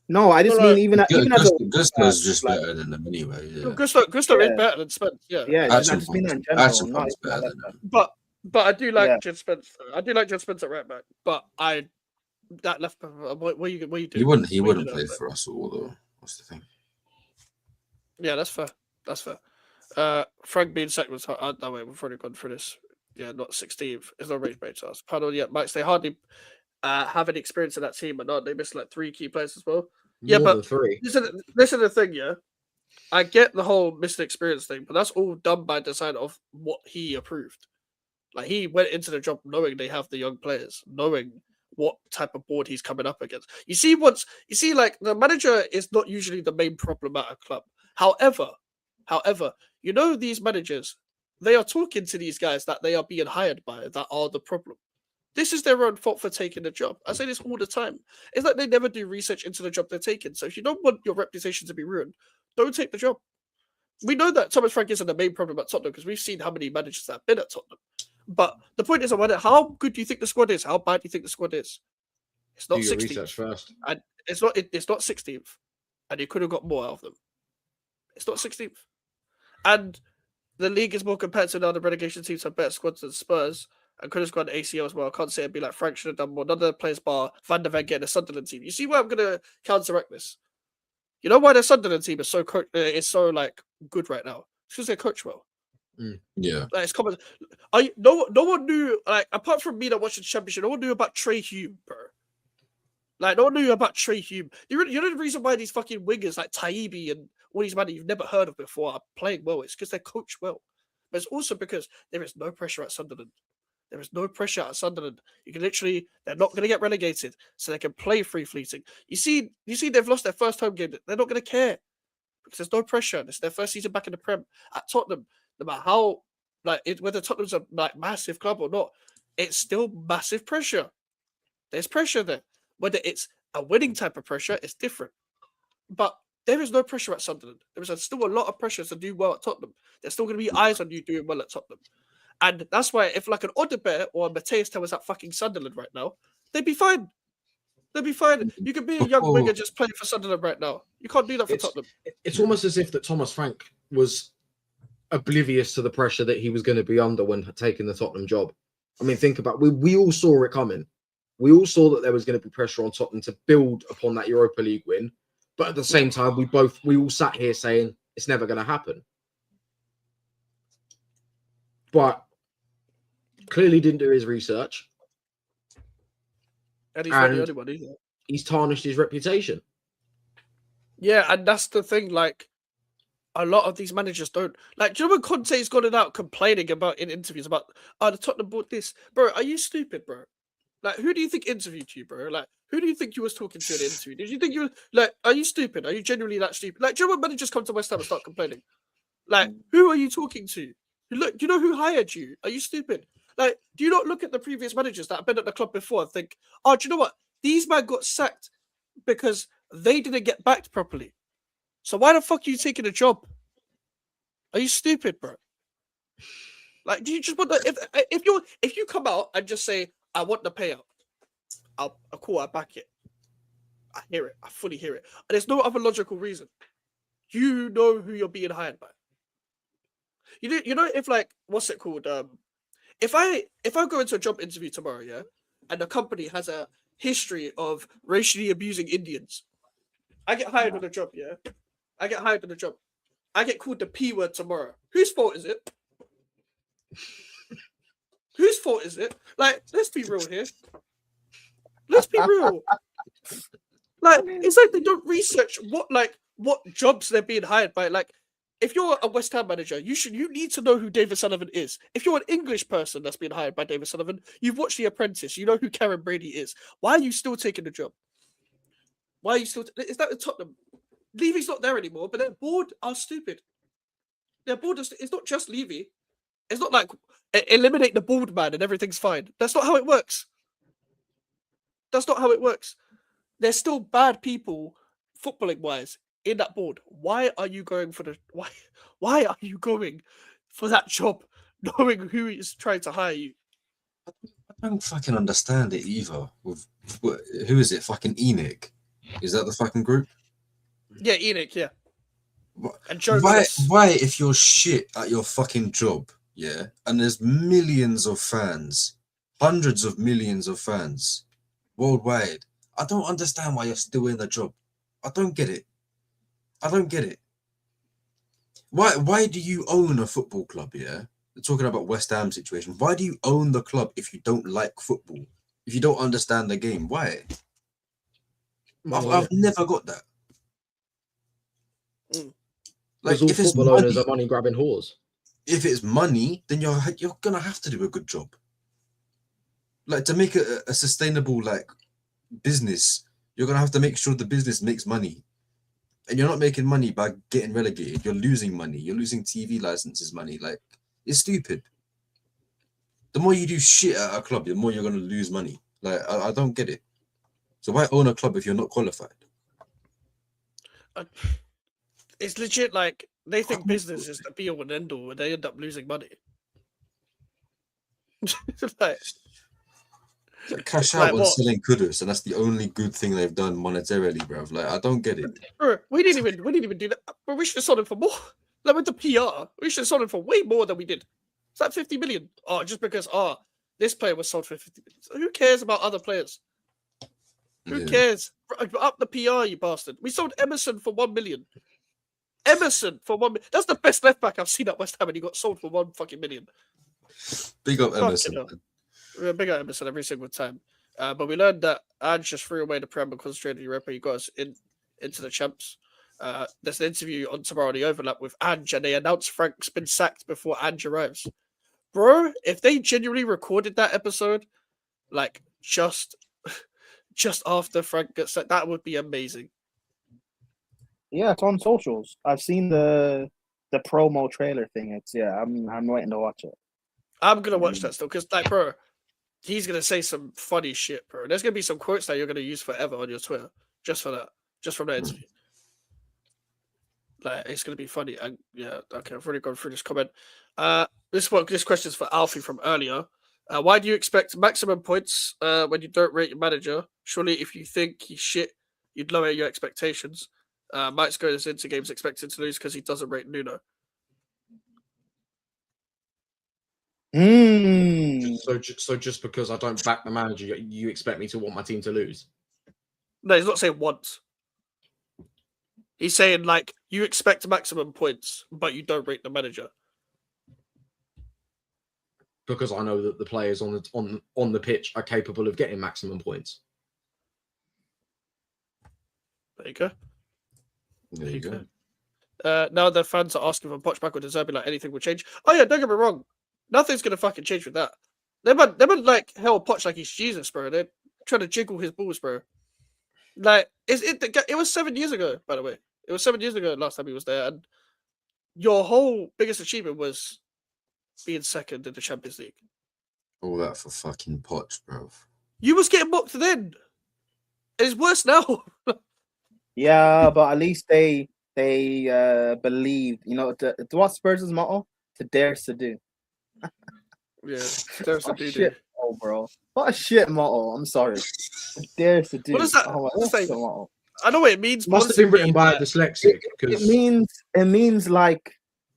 No, I just mean even as Gusto's just better than them anyway. Yeah. Gusto is better than Spence. Yeah, I just mean that in general. Better than him. But I do like Jed Spence. I do like Jed Spence at right back, but that left back. What are you doing? He wouldn't play for us all, though. What's the thing? Yeah, that's fair. That's fair. Frank being second was hard. No, wait, we've already gone through this. Yeah, not 16th. It's not race mate to us. Pardon, yeah, Max. They hardly have any experience in that team, but not. They missed like 3 key players as well. Yeah, More but than 3. this is the thing. Yeah, I get the whole missed experience thing, but that's all done by design of what he approved. Like he went into the job knowing they have the young players, knowing what type of board he's coming up against. You see, like the manager is not usually the main problem at a club. However, you know these managers, they are talking to these guys that they are being hired by that are the problem. This is their own fault for taking the job. I say this all the time. It's like they never do research into the job they're taking. So if you don't want your reputation to be ruined, don't take the job. We know that Thomas Frank isn't the main problem at Tottenham because we've seen how many managers that have been at Tottenham. But the point is, I wonder how good do you think the squad is? How bad do you think the squad is? It's not 16th. Research first. And it's not 16th. And you could have got more out of them. It's not 16th. And the league is more competitive now. The relegation teams have better squads than Spurs. And could have gone ACL as well. I can't say it'd be like Frank should have done more. None of the players bar Van der Ven getting a Sunderland team. You see where I'm going to counteract this? You know why the Sunderland team is so like good right now? Because they coach well. Yeah. Like it's common. No one knew, like, apart from me that watched the championship, no one knew about Trey Hume, bro. Like, no one knew about Trey Hume. You know the reason why these fucking wingers like Taibbi and all these men that you've never heard of before are playing well? It's because they're coached well. But it's also because there is no pressure at Sunderland. There is no pressure at Sunderland. You can literally, they're not going to get relegated, so they can play free fleeting. You see, they've lost their first home game. They're not going to care because there's no pressure. It's their first season back in the Prem. At Tottenham, no matter how, whether Tottenham's a massive club or not, it's still massive pressure. There's pressure there. Whether it's a winning type of pressure, it's different. But there is no pressure at Sunderland. There is still a lot of pressure to do well at Tottenham. There's still going to be eyes on you doing well at Tottenham. And that's why if like an Odebert or a Mateus Tell was at fucking Sunderland right now, they'd be fine. They'd be fine. You could be a young winger just playing for Sunderland right now. You can't do that for Tottenham. It's almost as if that Thomas Frank was oblivious to the pressure that he was going to be under when taking the Tottenham job. I mean, think about we all saw it coming. We all saw that there was going to be pressure on Tottenham to build upon that Europa League win. But at the same time, we all sat here saying it's never going to happen. But clearly didn't do his research. And he's not the only one either. He's tarnished his reputation. Yeah, and that's the thing. Like, a lot of these managers don't. Like, do you know when Conte's gone out complaining about in interviews about, the Tottenham bought this? Bro, are you stupid, bro? Like, who do you think interviewed you, bro? Like, who do you think you was talking to in the interview? Did you think you were, like, are you stupid? Are you genuinely that stupid? Like, do you know when managers come to West Ham and start complaining? Like, who are you talking to? Look, do you know who hired you? Are you stupid? Like, do you not look at the previous managers that have been at the club before and think, oh, do you know what? These men got sacked because they didn't get backed properly. So why the fuck are you taking a job? Are you stupid, bro? Like, do you just want the, if you come out and just say, I want the payout, I'll back it. I hear it. I fully hear it. And there's no other logical reason. You know who you're being hired by. You know if like what's it called? If I go into a job interview tomorrow, yeah, and the company has a history of racially abusing Indians, I get hired on the job, yeah. I get hired on the job. I get called the P word tomorrow. Whose fault is it? Whose fault is it? Like, let's be real here. Let's be real. Like, it's like they don't research what jobs they're being hired by. Like, if you're a West Ham manager, you need to know who David Sullivan is. If you're an English person that's being hired by David Sullivan, you've watched The Apprentice. You know who Karen Brady is. Why are you still taking the job? Why are you still? Is that the Tottenham? Levy's not there anymore, but their board are stupid. Their board is. It's not just Levy. It's not like eliminate the bald man and everything's fine. That's not how it works. That's not how it works. There's still bad people, footballing wise, in that board. Why are you going for the why are you going for that job knowing who is trying to hire you? I don't fucking understand it either. Who is it? Fucking Enoch? Is that the fucking group? Yeah, Enoch, yeah. And Why if you're shit at your fucking job, yeah, and there's millions of fans, hundreds of millions of fans worldwide, I don't understand why you're still in the job. I don't get it. I don't get it. Why do you own a football club, yeah? We're talking about West Ham situation. Why do you own the club if you don't like football? If you don't understand the game? Why? I've never got that. Like, if it's football owners are money grabbing whores. If it's money, then you're gonna have to do a good job. Like, to make a sustainable like business, you're gonna have to make sure the business makes money. And you're not making money by getting relegated. You're losing money. You're losing TV licenses money. Like, it's stupid. The more you do shit at a club, the more you're gonna lose money. Like, I don't get it. So why own a club if you're not qualified? It's legit like they think business is the be all and end all, and they end up losing money. Like, cash out on selling Kudus, and that's the only good thing they've done monetarily, bruv. Like, I don't get it. Bro, we didn't even do that. But we should have sold him for more. Like, with the PR, we should have sold him for way more than we did. It's like 50 million. Oh, just because this player was sold for 50 million. So who cares about other players? Who Yeah. cares? Up the PR, you bastard. We sold Emerson for 1 million. Emerson for 1 million. That's the best left back I've seen at West Ham, and he got sold for 1 fucking million. Big up Fucking Emerson. hell. Man. We're big at Emerson every single time. But we learned that Ange just threw away the Prem and concentrated on Europa. He got us into the champs. There's an interview on tomorrow, the overlap with Ange, and they announced Frank's been sacked before Ange arrives. Bro, if they genuinely recorded that episode, like just after Frank gets sacked, that would be amazing. Yeah, it's on socials. I've seen the promo trailer thing. I'm waiting to watch it. I'm gonna watch that still, because like, bro, he's gonna say some funny shit, bro. There's gonna be some quotes that you're gonna use forever on your Twitter just for that, just from that interview. Like, it's gonna be funny. And yeah, okay, I've already gone through this comment. This question is for Alfie from earlier. Why do you expect maximum points when you don't rate your manager? Surely, if you think he's shit, you'd lower your expectations. Mike's goes into games expected to lose because he doesn't rate Nuno. So just because I don't back the manager, you expect me to want my team to lose? No, he's not saying once. He's saying like you expect maximum points, but you don't rate the manager. Because I know that the players on the pitch are capable of getting maximum points. There you go. There you go. Now the fans are asking for Poch back or De Zerbi, like anything will change. Oh yeah, don't get me wrong. Nothing's gonna fucking change with that. They might like hell Poch like he's Jesus, bro. They're trying to jiggle his balls, bro. Like it was 7 years ago, by the way. It was 7 years ago last time he was there, and your whole biggest achievement was being second in the Champions League. All that for fucking Poch, bro. You was getting mocked then. It's worse now. Yeah, but at least they believed. You know, what's Spurs' motto? To dare to do. Yeah, there's What the a shit motto, bro. What a shit motto. I'm sorry. To dare to do. What is that? Oh, What's what's that? the motto? I know what it means. Must have been written by a dyslexic. Because It means like.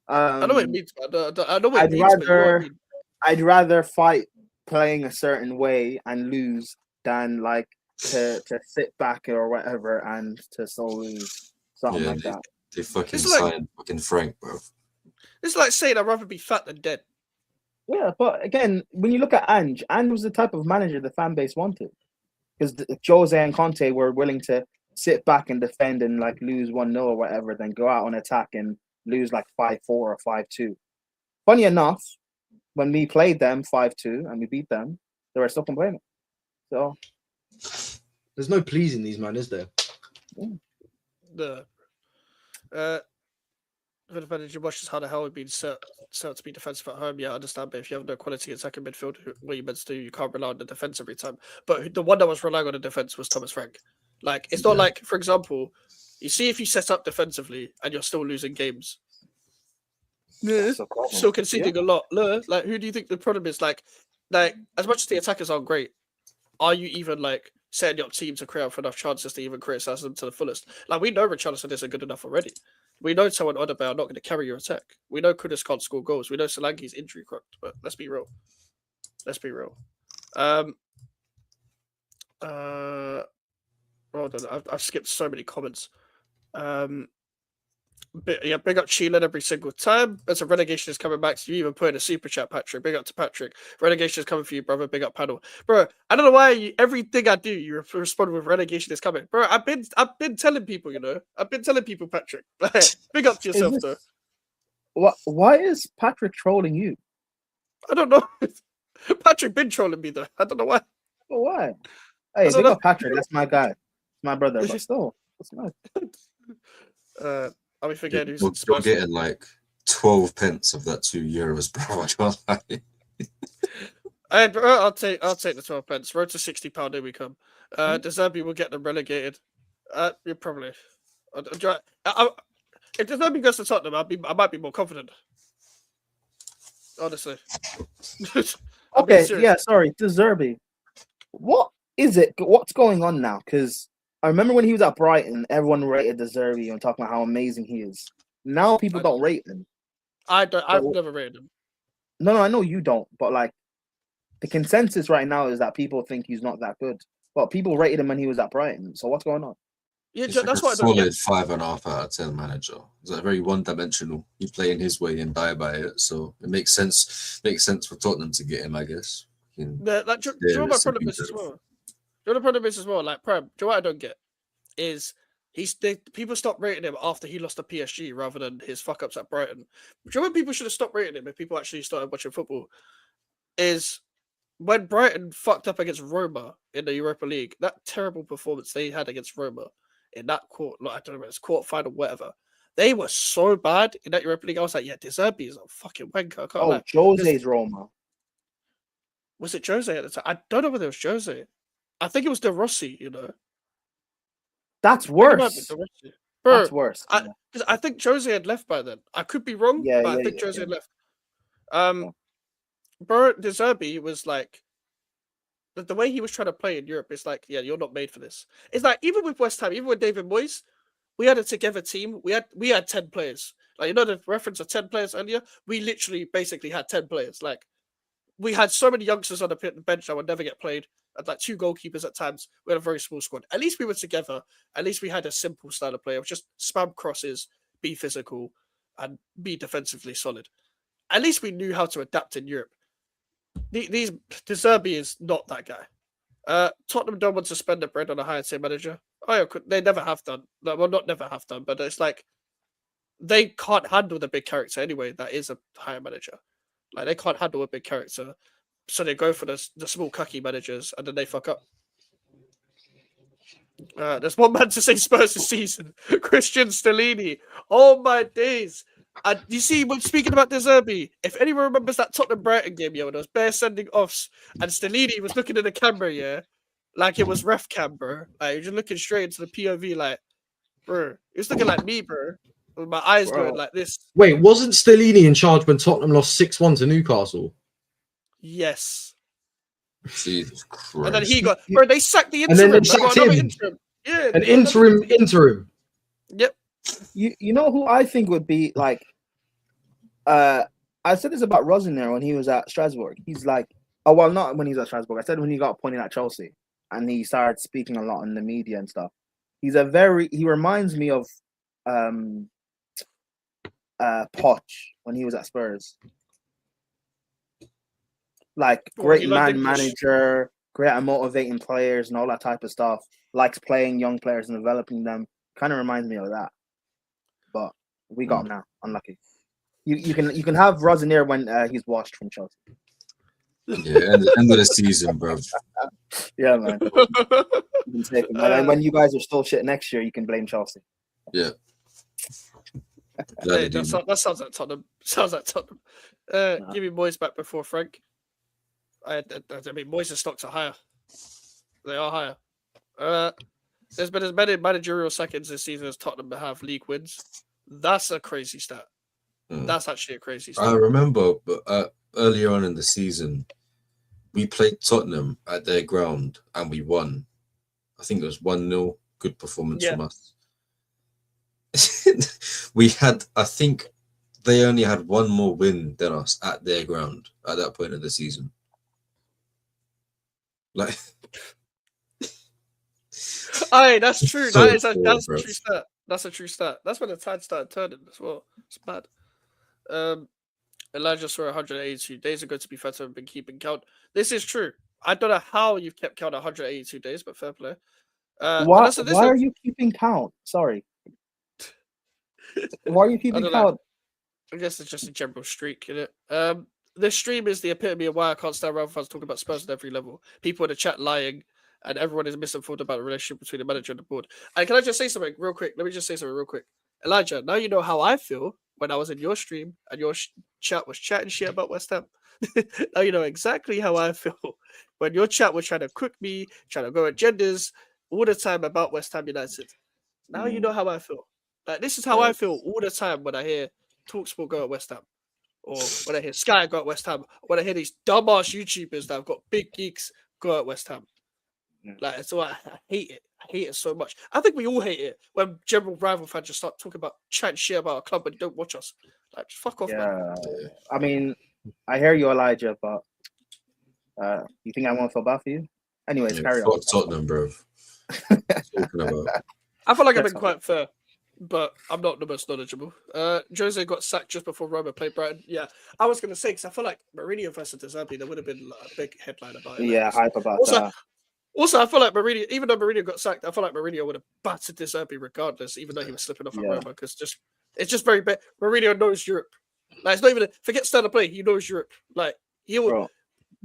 I know what it means. I know what it means. But you know what I mean. I'd rather fight playing a certain way and lose than like to sit back or whatever and to still lose. Something like that. They fucking It's like- signed fucking Frank, bro. It's like saying I'd rather be fat than dead. Yeah, but again, when you look at Ange was the type of manager the fan base wanted. Because Jose and Conte were willing to sit back and defend and like lose 1-0 or whatever, then go out on attack and lose like 5-4 or 5-2. Funny enough, when we played them 5-2 and we beat them, they were still complaining. So there's no pleasing these men, is there? The manager watches how the hell we've been set to be defensive at home. Yeah, I understand, but if you have no quality in second midfield, what you meant to do, you can't rely on the defense every time. But the one that was relying on the defense was Thomas Frank. Like, it's not like, for example, you see if you set up defensively and you're still losing games. Yeah, still conceding a lot. Like, who do you think the problem is? Like, as much as the attackers aren't great, are you even like setting up teams to create enough chances to even criticize them to the fullest? Like, we know Richarlison isn't good enough already. We know someone Odegaard are not going to carry your attack. We know Kudus can't score goals. We know Solanke's injury crooked, but let's be real. Hold on, I've skipped so many comments. Big up Cheelan every single time. As a relegation is coming back to you, even put in a super chat, Patrick. Big up to Patrick. Relegation is coming for you, brother. Big up panel, bro. I don't know why everything I do, you respond with relegation is coming, bro. I've been telling people, I've been telling people, Patrick. Big up to yourself, though. Why is Patrick trolling you? I don't know. Patrick been trolling me though. I don't know why. But why? Hey, big up Patrick. That's my guy. My brother. But still, that's nice. Are we forgetting who's You're getting like 12 pence of that €2, bro. I can't lie. I'll take the 12 pence. Road to £60. Here we come. De Zerbi will get them relegated. You probably. If De Zerbi goes to Tottenham, I might be more confident. Honestly. Okay. Yeah. Sorry, De Zerbi. What is it? What's going on now? Because I remember when he was at Brighton, everyone rated De Zerbi and talking about how amazing he is. Now people don't rate him. I've never rated him. No, I know you don't. But like, the consensus right now is that people think he's not that good. but people rated him when he was at Brighton. So what's going on? Yeah, He's like that's a what I don't get. solid 5.5 out of 10 manager. He's like very one-dimensional. You play in his way and die by it. So it makes sense. Makes sense for Tottenham to get him, I guess. Like, do you know what my problem is as well? Do you know what the problem is as well? Like, Prem, do you know what I don't get? Is people stopped rating him after he lost to PSG rather than his fuck ups at Brighton. Do you know when people should have stopped rating him if people actually started watching football? Is when Brighton fucked up against Roma in the Europa League, that terrible performance they had against Roma in that I don't know, it's quarter final, whatever. They were so bad in that Europa League. I was like, yeah, De Zerbi is a fucking wanker. I can't lie. Jose's Roma. Was it Jose at the time? I don't know whether it was Jose. I think it was De Rossi, you know. That's I think it might have worse. been De Rossi. Bro, That's worse. because I think Jose had left by then. I could be wrong, Yeah, but I yeah, think yeah, Jose had yeah. left. Bro, De Zerbi was like, the way he was trying to play in Europe is like, yeah, you're not made for this. It's like, even with West Ham, even with David Moyes, we had a together team. We had 10 players. Like, you know the reference of 10 players earlier? We literally basically had 10 players. Like, we had so many youngsters on the bench that would never get played. And like 2 goalkeepers at times. We had a very small squad. At least we were together. At least we had a simple style of play of just spam crosses, be physical, and be defensively solid. At least we knew how to adapt in Europe. De Zerbi is not that guy. Tottenham don't want to spend the bread on a higher tier manager. Oh, yeah, they never have done. Well, not never have done, but it's like they can't handle the big character anyway. That is a higher manager. Like, they can't handle a big character, so they go for the small cucky managers, and then they fuck up. There's one man to say Spurs this season, Christian Stellini. Oh my days! And you see, when speaking about De Zerbi, if anyone remembers that Tottenham Brighton game, yeah, when there was bare sending offs, and Stellini was looking at the camera, yeah, like it was ref cam, bro. Like, you're just looking straight into the POV, like, bro, he was looking like me, bro, with my eyes going like this. Wait, wasn't Stellini in charge when Tottenham lost 6-1 to Newcastle? Yes. Jesus Christ. And then he got, bro, they sacked the And interim. then they sacked him. Interim. Yeah, An interim. Yep. You know who I think would be like, I said this about Rosenier when he was at Strasbourg. He's like, oh, well, not when he was at Strasbourg. I said when he got appointed at Chelsea and he started speaking a lot in the media and stuff. He reminds me of Poch when he was at Spurs. Like, great manager, great at motivating players and all that type of stuff. Likes playing young players and developing them. Kind of reminds me of that. But we got him now. Unlucky. You can have Rosenier when he's washed from Chelsea. Yeah, end of the season, bro. Yeah, man. You can take him. And when you guys are still shit next year, you can blame Chelsea. Yeah. Hey, that sounds like Tottenham. Sounds like Tottenham. Give me Moyes back before Frank. I mean, Moyes' stocks are higher. They are higher. There's been as many managerial seconds this season as Tottenham have league wins. That's a crazy stat. That's actually a crazy stat. I remember earlier on in the season, we played Tottenham at their ground and we won. I think it was 1-0. Good performance from us. I think they only had one more win than us at their ground at that point of the season. Like, Aye, that's true. So That's a poor, true stat. That's a true stat. That's when the tide started turning as well. It's bad. Elijah saw 182 days ago. To be fair to have been keeping count. This is true. I don't know how you've kept count 182 days, but fair play. Why are you keeping count? Sorry. Why are you keeping count? I guess it's just a general streak, isn't it? This stream is the epitome of why I can't stand Ralph fans talking about Spurs at every level. People in the chat lying, and everyone is misinformed about the relationship between the manager and the board. And can I just say something real quick? Let me just say something real quick. Elijah, now you know how I feel when I was in your stream and your chat was chatting shit about West Ham. Now you know exactly how I feel when your chat was trying to cook me, trying to go agendas all the time about West Ham United. Now you know how I feel. Like, this is how I feel all the time when I hear TalkSport go at West Ham, or when I hear Sky go at West Ham, when I hear these dumbass YouTubers that have got big geeks go at West Ham. Like, so I hate it. I hate it so much. I think we all hate it when general rival fans just start talking about chatting shit about our club and don't watch us. Like, just fuck off, man. I mean, I hear you, Elijah, but you think I won't feel bad for you? Anyways, Yeah, carry on. fuck Tottenham, bro. Talking about. I feel like I've That's been quite fair, but I'm not the most knowledgeable. Jose got sacked just before Roma played Brighton. Yeah, I was going to say, because I feel like Mourinho versus De Zerbi, there would have been like, a big headline about it. Yeah, Like, hype about also, that. also, I feel like Mourinho, even though Mourinho got sacked, I feel like Mourinho would have battered De Zerbi regardless, even though he was slipping off at Yeah. Roma, because it's just very bad. Mourinho knows Europe. Like, it's not even forget style of play. He knows Europe. Like, Bro,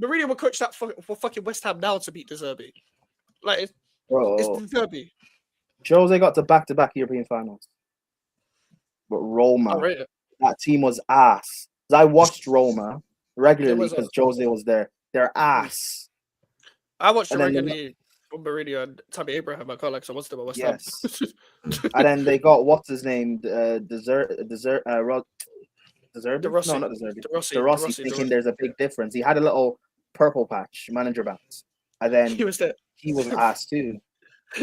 Mourinho will coach that for fucking West Ham now to beat De Zerbi. Like, it's bro, De Zerbi. Jose got to back-to-back European finals. But Roma, I rate it. that team was ass. 'Cause I watched Roma regularly was because Jose was there. They're ass. I watched it And then they- regularly from Mourinho and Tammy Abraham. I can't like, so I watched them at West Ham. Yes. And then they got what's his name? Deserbi? De Rossi. No, not Deserbi. De Rossi. De Rossi thinking there's a big difference. He had a little purple patch, manager bounce. And then He was the ass too.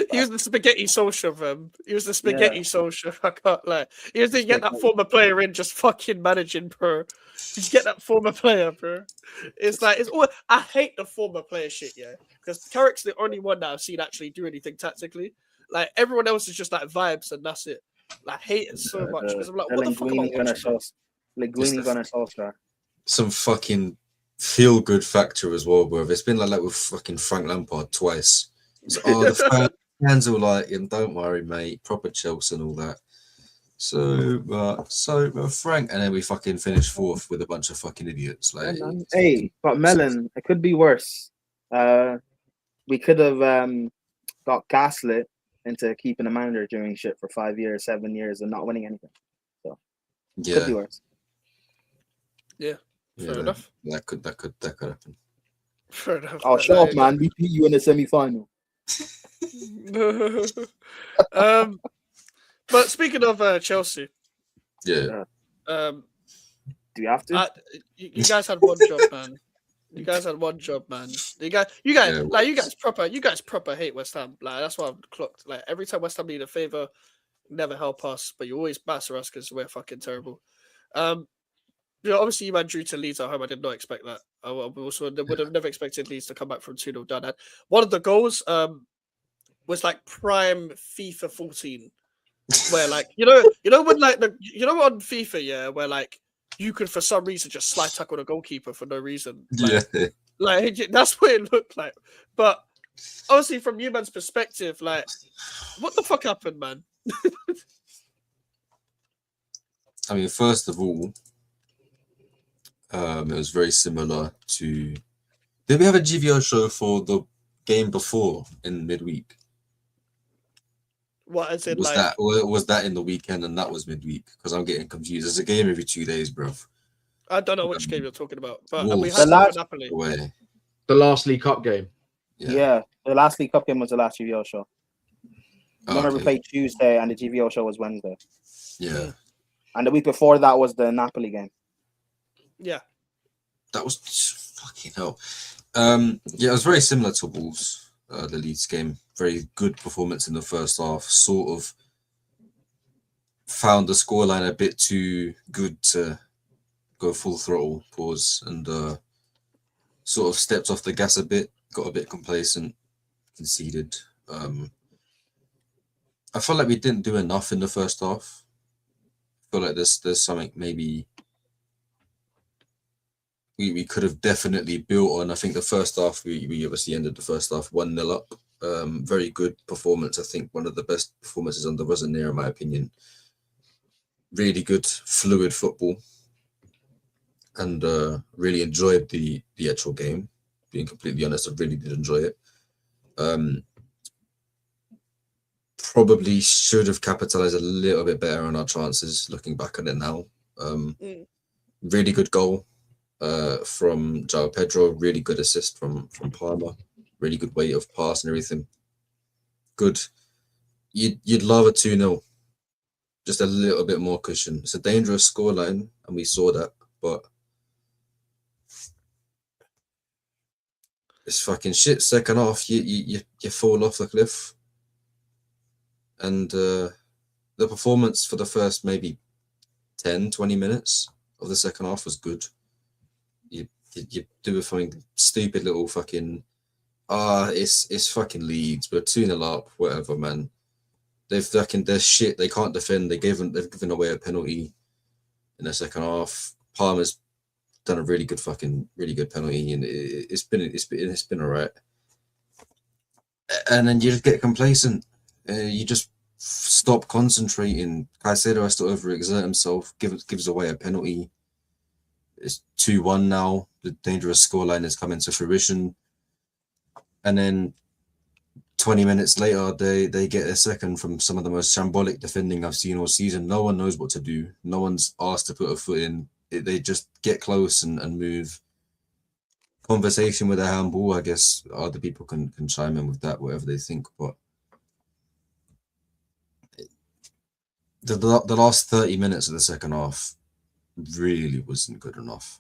he was the spaghetti social of He was the spaghetti social. I can't lie. He was to get that former player in, just fucking managing, bro. Just get that former player, bro. It's like it's all. I hate the former player shit, yeah, because Carrick's the only one that I've seen actually do anything tactically. Like everyone else is just like vibes and that's it. Like, I hate it so much because I'm like, what the fuck am I watching? Linguini gonna Solskjaer. Some fucking feel good factor as well, bro. It's been like that with fucking Frank Lampard twice. It's, the fans are like, don't worry, mate, proper Chelsea and all that. So Frank, and then we fucking finished fourth with a bunch of fucking idiots. Like, Hey, but Melon, it could be worse. We could have got gaslit into keeping a manager doing shit for 5 years, 7 years, and not winning anything. So could be yeah, worse. Fair enough. that could happen. Fair enough. Oh, shut up, man. We beat you in the semi-final. But speaking of Chelsea, Yeah, Do you have to? you guys had one job, man. You guys had one job, man. You guys, you guys proper hate West Ham. Like that's why I've clocked. Like every time West Ham need a favor, never help us, but you always batter us because we're fucking terrible. Obviously you man drew to Leeds at home. I did not expect that. I also would have never expected Leeds to come back from 2-0 down. And one of the goals was like prime FIFA 14, where like you know when like on FIFA, yeah, where like you could for some reason just slide tackle the goalkeeper for no reason. Like, yeah. like that's what it looked like. But obviously from you man's perspective, like what the fuck happened, man? I mean, first of all, it was very similar to. Did we have a GVO show for the game before in midweek? What as in Was like that or was that in the weekend and that was midweek? Because I'm getting confused. There's a game every 2 days, bro. I don't know which game you're talking about, but Wolves. we The had last- Napoli. Away. The last League Cup game. Yeah. The last League Cup game was the last GVO show. Remember we Okay. played Tuesday and the GVO show was Wednesday. Yeah, And the week before that was the Napoli game. Yeah. that was fucking hell. Yeah, it was very similar to Wolves. The Leeds game, very good performance in the first half. Sort of found the scoreline a bit too good to go full throttle, pause, and sort of stepped off the gas a bit. Got a bit complacent, conceded. I felt like we didn't do enough in the first half. I feel like there's something maybe we could have definitely built on. I think the first half, we obviously ended the first half 1-0 up. Very good performance. I think one of the best performances under Rosanera, in my opinion. Really good, fluid football. And really enjoyed the actual game. Being completely honest, I really did enjoy it. Probably should have capitalized a little bit better on our chances, looking back on it now. Really good goal from João Pedro, really good assist from Palmer, really good weight of pass and everything. Good. You'd love a 2-0, just a little bit more cushion. It's a dangerous scoreline, and we saw that, but it's fucking shit. Second half, you fall off the cliff. And the performance for the first maybe 10-20 minutes of the second half was good. You do a fucking stupid little fucking It's fucking Leeds. We're 2-0 up, whatever, man. They're shit. They can't defend. They've given away a penalty in the second half. Palmer's done a really good penalty, and it's been all right. And then you just get complacent. You just stop concentrating. Caicedo has to overexert himself. Gives away a penalty. It's 2-1 now. The dangerous scoreline is coming to fruition. And then 20 minutes later, they get a second from some of the most shambolic defending I've seen all season. No one knows what to do. No one's asked to put a foot in. They just get close and move. Conversation with a handball, I guess other people can chime in with that, whatever they think. But the last 30 minutes of the second half really wasn't good enough.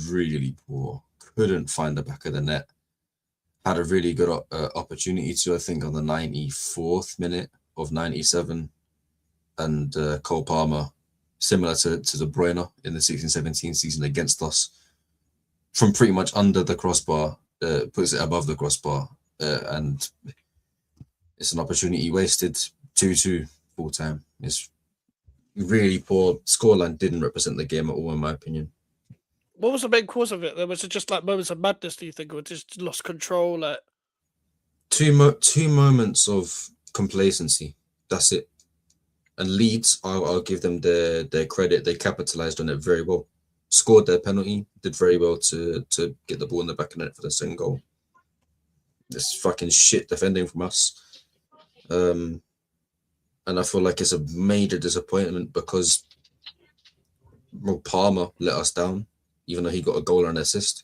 Really poor. Couldn't find the back of the net. Had a really good opportunity to, I think, on the 94th minute of 97. And Cole Palmer, similar to De Bruyne in the 16-17 season against us, from pretty much under the crossbar, puts it above the crossbar. And it's an opportunity wasted. 2-2 full time. It's really poor. Scoreline didn't represent the game at all, in my opinion. What was the main cause of it? Was it just like moments of madness, do you think, or just lost control? Like two moments of complacency. That's it. And Leeds, I'll give them their credit. They capitalized on it very well. Scored their penalty. Did very well to get the ball in the back of the net for the second goal. This fucking shit defending from us. And I feel like it's a major disappointment because Palmer let us down, even though he got a goal and an assist.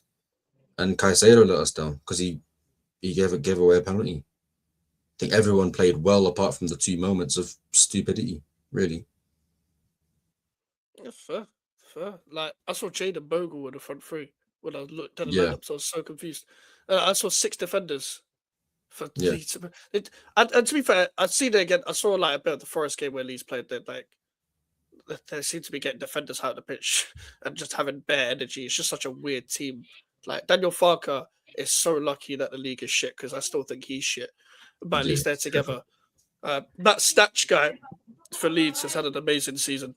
And Caicedo let us down because he gave away a penalty. I think everyone played well apart from the 2 moments of stupidity, really. yeah, fair. Like I saw Jaden Bogle in the front three when I looked at the Yeah. lineup, so I was so confused. I saw 6 defenders for Yeah. Leeds. And to be fair, I've seen it again. I saw like a bit of the Forest game where Leeds played. They seem to be getting defenders out of the pitch and just having bare energy. It's just such a weird team. Like Daniel Farker is so lucky that the league is shit because I still think he's shit. But at least they're together. That Statch guy for Leeds has had an amazing season.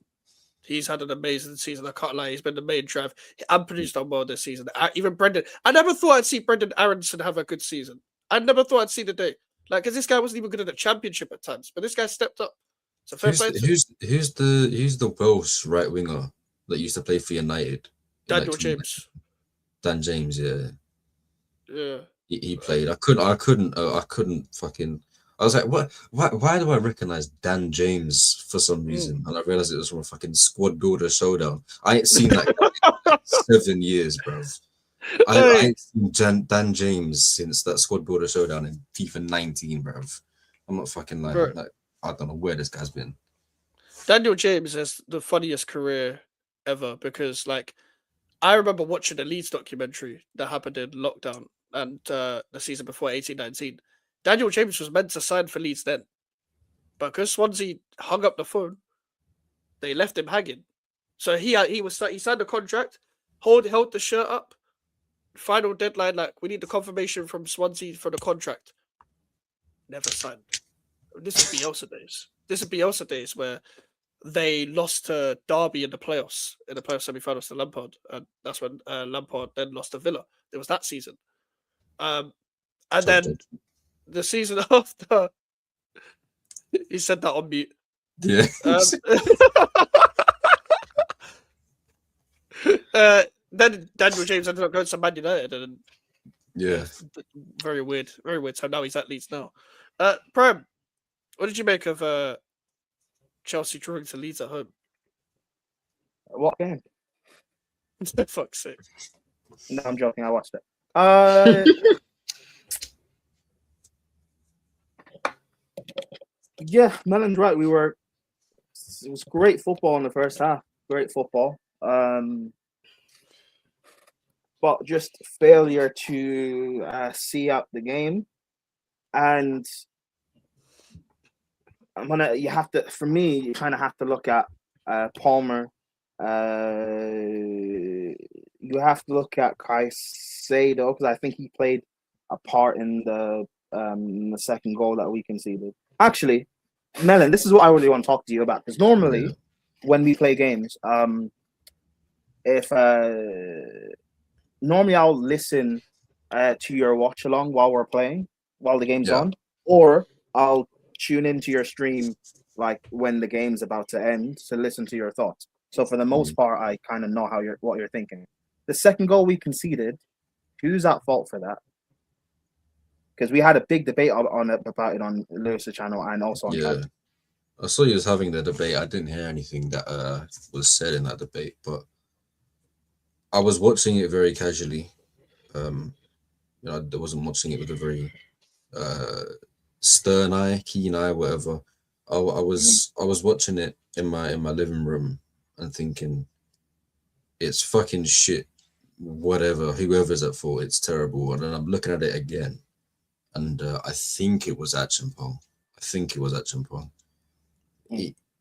He's had an amazing season. I can't lie. He's been the main drive. Anthony's done well this season. Even Brendan. I never thought I'd see Brendan Aronson have a good season. I never thought I'd see the day. Like, because this guy wasn't even good at the championship at times, but this guy stepped up. So fair play to him. Who's the Welsh right winger that used to play for United? Daniel James. Dan James, yeah. Yeah. He played. I couldn't fucking. I was like, what? Why do I recognize Dan James for some reason? And I realized it was from a fucking Squad Builder Showdown. I ain't seen that guy in 7 years, bro. I ain't seen Dan James since that Squad Builder Showdown in FIFA 19, bro. I'm not fucking lying. Bro. Like, I don't know where this guy's been. Daniel James has the funniest career ever because, like, I remember watching the Leeds documentary that happened in lockdown and the season before 18-19. Daniel James was meant to sign for Leeds then. But because Swansea hung up the phone, they left him hanging. So he signed a contract, held the shirt up, final deadline, like, we need the confirmation from Swansea for the contract. Never signed. This is Bielsa days. This is Bielsa days where they lost to Derby in the playoffs semi-finals to Lampard, and that's when Lampard then lost to Villa. It was that season, and then the season after, he said that on mute. Yeah. Then Daniel James ended up going to Man United, and Yeah. very weird. So now he's at Leeds now. Prem, what did you make of Chelsea drawing to Leeds at home? What game? For fuck's sake. No, I'm joking. I watched it. Yeah, Melon's right. It was great football in the first half. Great football. But just failure to see out the game. And you kind of have to look at Palmer. You have to look at Caicedo because I think he played a part in the second goal that we conceded. Actually, Melon, this is what I really want to talk to you about, because normally Yeah. when we play games, if normally I'll listen to your watch along while we're playing, while the game's Yeah. on, or I'll tune into your stream like when the game's about to end to listen to your thoughts. So for the most part, I kind of know what you're thinking. The second goal we conceded, who's at fault for that? Because we had a big debate about it on Lewis's channel and also on Yeah. Chad. I saw you was having the debate. I didn't hear anything that was said in that debate, but I was watching it very casually. I wasn't watching it with a very stern eye, keen eye, whatever. I was watching it in my living room and thinking, it's fucking shit. Whatever, whoever's at fault, it's terrible. And then I'm looking at it again, and I think it was Acheampong.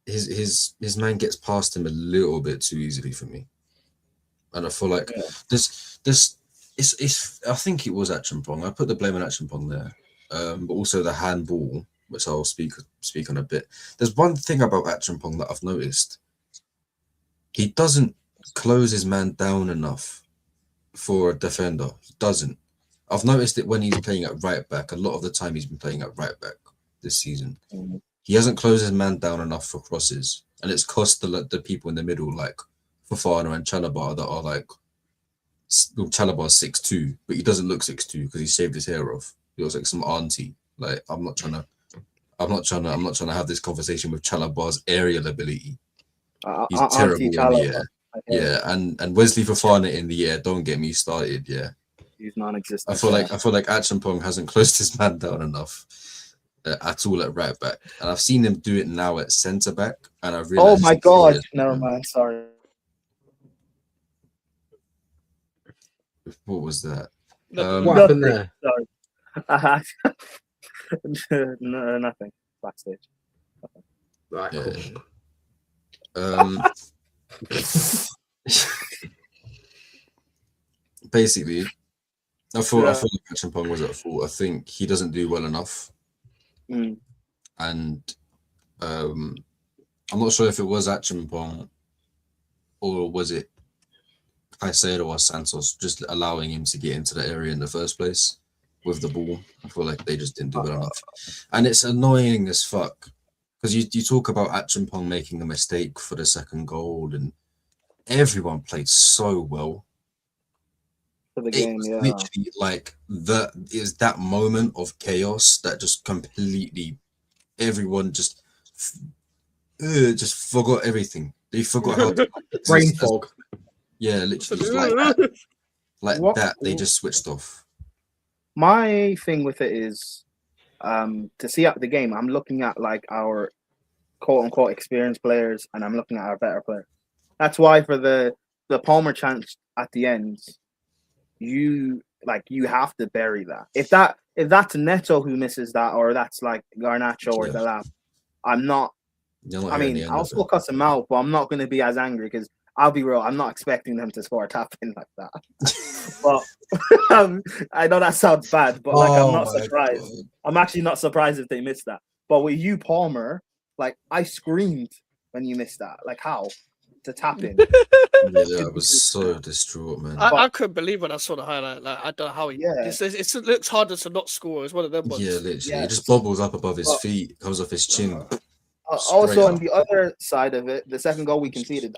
His man gets past him a little bit too easily for me, and I feel like I think it was Acheampong. I put the blame on Acheampong there, but also the handball, which I'll speak on a bit. There's one thing about Acheampong that I've noticed: he doesn't close his man down enough for a defender. He doesn't. I've noticed it when he's playing at right back. A lot of the time he's been playing at right back this season. He hasn't closed his man down enough for crosses, and it's cost the people in the middle like Fofana and Chalobah that are like, Chalobah's 6'2", but he doesn't look 6'2" because he shaved his hair off. He looks like some auntie. Like I'm not trying to have this conversation with Chalobah's aerial ability. He's terrible in the air. Yeah, and Wesley Fofana in the air. Don't get me started. Yeah, he's non-existent. I feel like Acheampong hasn't closed his man down enough at all at right back, and I've seen him do it now at centre back, and I realized. Oh my god! Never mind. Sorry. What was that? What happened there? Sorry. No, nothing. Backstage. Right. Yeah. Basically, I thought like Acheampong was at fault. I think he doesn't do well enough, and I'm not sure if it was Acheampong or was it Caicedo or Santos just allowing him to get into the area in the first place with the ball. I feel like they just didn't do well enough, and it's annoying as fuck because you talk about Acheampong making a mistake for the second goal, and everyone played so well. The game, literally like that moment of chaos that just completely everyone just forgot everything. They forgot how to brain fog. Yeah, literally that. They just switched off. My thing with it is to see out the game, I'm looking at like our quote unquote experienced players and I'm looking at our better players. That's why for the Palmer chance at the end, you have to bury that. If that's Neto who misses that, or that's like Garnacho or Delap, I'm not. I mean, I'll still cuss him out, but I'm not going to be as angry because I'll be real. I'm not expecting them to score a tap in like that. But I know that sounds bad, but like I'm not surprised. God. I'm actually not surprised if they missed that. But with you, Palmer, like I screamed when you missed that. Like how? To tap in. Yeah, I was so distraught, man. I couldn't believe when I saw the highlight. Like I don't know how he. Yeah. It looks harder to not score. It's one of them ones. Yeah, literally, it just bobbles up above his feet, comes off his chin. Also, on the other side of it, the second goal we conceded.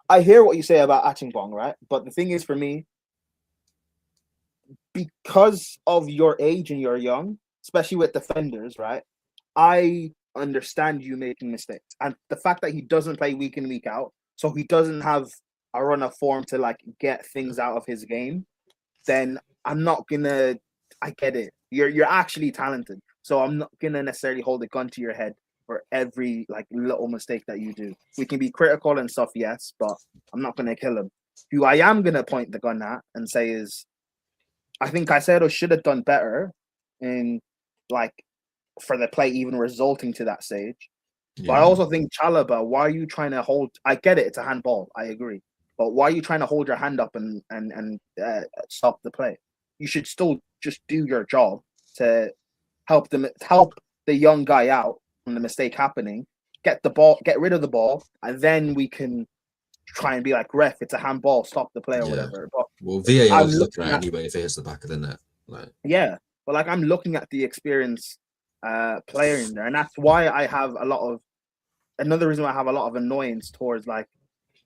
I hear what you say about Acheampong, right? But the thing is, for me, because of your age and you're young, especially with defenders, right? I understand you making mistakes, and the fact that he doesn't play week in week out. So he doesn't have a run of form to like get things out of his game, then I'm not gonna. I get it. You're actually talented, so I'm not gonna necessarily hold a gun to your head for every like little mistake that you do. We can be critical and stuff, yes, but I'm not gonna kill him. Who I am gonna point the gun at and say is, I think Caicedo should have done better in like for the play even resulting to that stage. Yeah. But I also think Chalobah, why are you trying to hold? I get it, it's a handball. I agree, but why are you trying to hold your hand up and stop the play? you should still just do your job to help the young guy out from the mistake happening, get rid of the ball, and then we can try and be like, ref, it's a handball, stop the play or Yeah. whatever. But Well, VAR I'm is looking looking at at- anyway if it hits the back of the net. Like, yeah, but like I'm looking at the experience player in there, and that's why I have another reason why I have a lot of annoyance towards like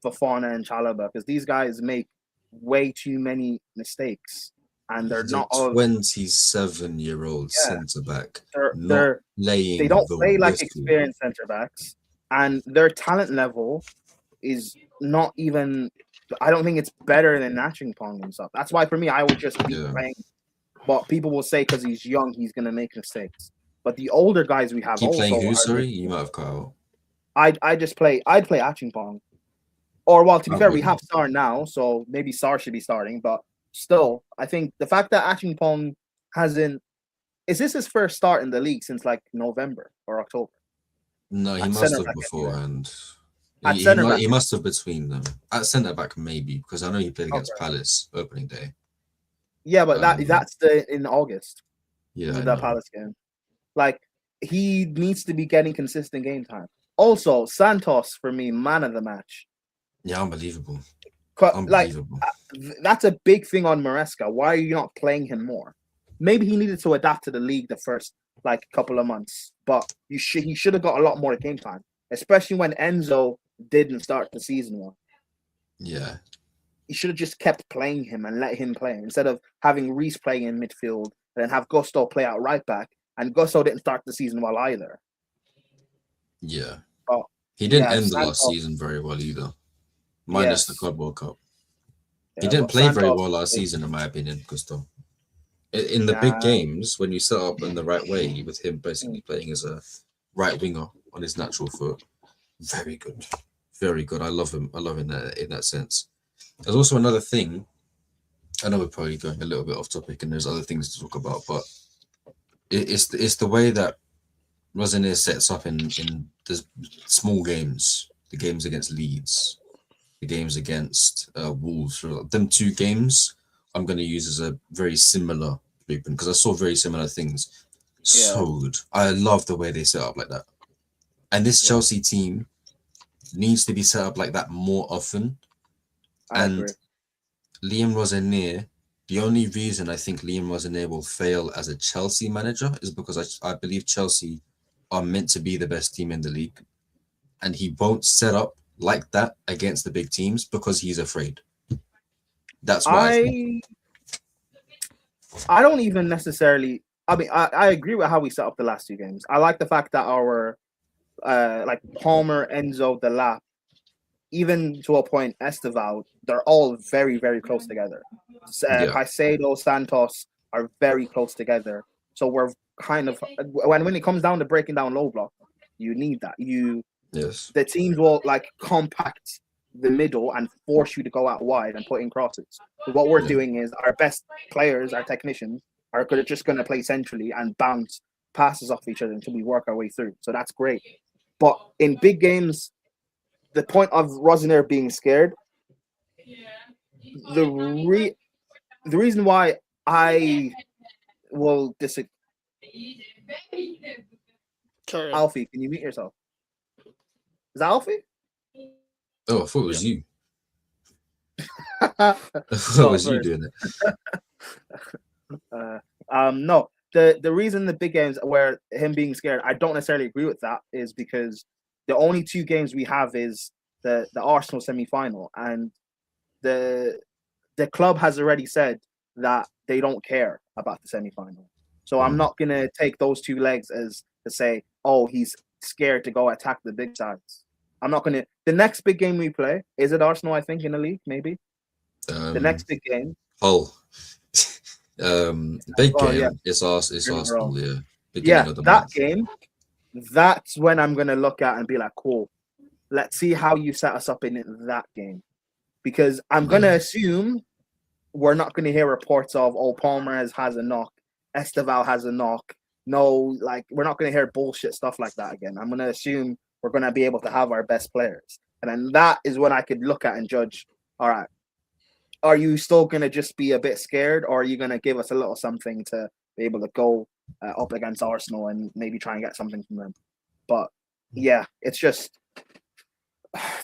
Fofana and Chalobah, because these guys make way too many mistakes, and they're he's not a of 27-year-old Yeah. centre back, they're laying they don't the play like whistle. experienced centre backs, and their talent level is not even. I don't think it's better than Nachingpong and stuff. That's why for me, I would just be Yeah. playing. But people will say because he's young, he's gonna make mistakes. But the older guys we have Keep also playing who? are- Sorry, you might have cut out. I'd play Achingpong. Or well, to be I fair, we wouldn't. have Sar now, so maybe Sar should be starting. But still, I think the fact that Achingpong hasn't is this his first start in the league since like November or October? No, he At must centre have back anyway. beforehand. At He centre mu- back. he must have between them. At centre back, maybe, because I know he played against Okay. Palace opening day. Yeah, but Um, that's in August. Yeah, I With know. that Palace game. Like he needs to be getting consistent game time. Also, Santos for me, man of the match. Yeah, unbelievable. Like Unbelievable. that's a big thing on Maresca. Why are you not playing him more? Maybe he needed to adapt to the league the first like couple of months, but he should have got a lot more game time, especially when Enzo didn't start the season well. Yeah. He should have just kept playing him and let him play instead of having Reece playing in midfield and then have Gusto play out right back. And Gusto didn't start the season well either. Yeah. Oh, He didn't yeah, end the last Santos- season very well either. Minus the Yes. Club World Cup. He Yeah, didn't but play very Santos- well last season, in my opinion, Gusto. In the big Nah. games, when you set up in the right way, with him Mm. basically playing as a right winger on his natural foot, very good. Very good. I love him. I love him in that sense. There's also another thing. I know we're probably going a little bit off topic and there's other things to talk about, but it's the way that Rosenier sets up in the small games, the games against Leeds, the games against Wolves. Them two games I'm going to use as a very similar blueprint because I saw very similar things. So good. I love the way they set up like that. And this Yeah. Chelsea team needs to be set up like that more often. I And agree. Liam Rosenier, the only reason I think Liam Rosenier will fail as a Chelsea manager is because I believe Chelsea are meant to be the best team in the league. And he won't set up like that against the big teams because he's afraid. That's why I think. I don't even necessarily. I mean, I agree with how we set up the last two games. I like the fact that our like Palmer, Enzo, Delap, even to a point, Esteval, they're all very, very close together. Yeah. Caicedo, Santos are very close together. So we're kind of when it comes down to breaking down low block, you need that. Yes. The teams will like compact the middle and force you to go out wide and put in crosses. So what we're Yeah. doing is our best players, our technicians, are just going to play centrally and bounce passes off each other until we work our way through. So that's great. But in big games, the point of Rosenier being scared, the reason why I will disagree. Carry on. Alfie, can you mute yourself? Is that Alfie? Oh, I thought it was you. No, I thought it was you sorry. doing it. No. The reason the big games where him being scared, I don't necessarily agree with that, is because the only two games we have is the Arsenal semi-final, and the club has already said that they don't care about the semi-final. So I'm not gonna take those two legs as to say, oh, he's scared to go attack the big sides. I'm not gonna. The next big game we play is it Arsenal? I think in the league, maybe the next big game. Hull. Big Oh, game yeah. is Arsenal, yeah. Beginning Yeah, of the that month. game. That's when I'm gonna look at and be like, cool. Let's see how you set us up in that game, because I'm gonna assume we're not gonna hear reports of Palmer has a knock, Esteval has a knock. No, like we're not gonna hear bullshit stuff like that again. I'm gonna assume we're gonna be able to have our best players, and then that is when I could look at and judge. All right, are you still gonna just be a bit scared, or are you gonna give us a little something to be able to go up against Arsenal and maybe try and get something from them? But yeah, it's just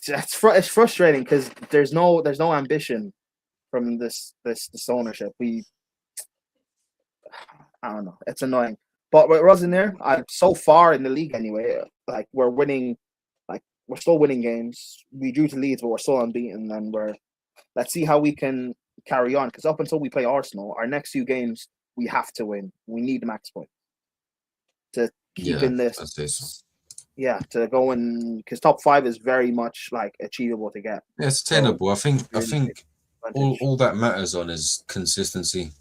it's frustrating because there's no ambition from this ownership. I don't know, it's annoying. But with Rossinier, so far in the league anyway, like we're winning, like we're still winning games. We drew to Leeds, but we're still unbeaten, and let's see how we can carry on. Because up until we play Arsenal, our next few games we have to win. We need max points to keep in this. I'd say so. Yeah, to go in, because top 5 is very much like achievable to get. Yeah, it's attainable. I think all that matters on is consistency.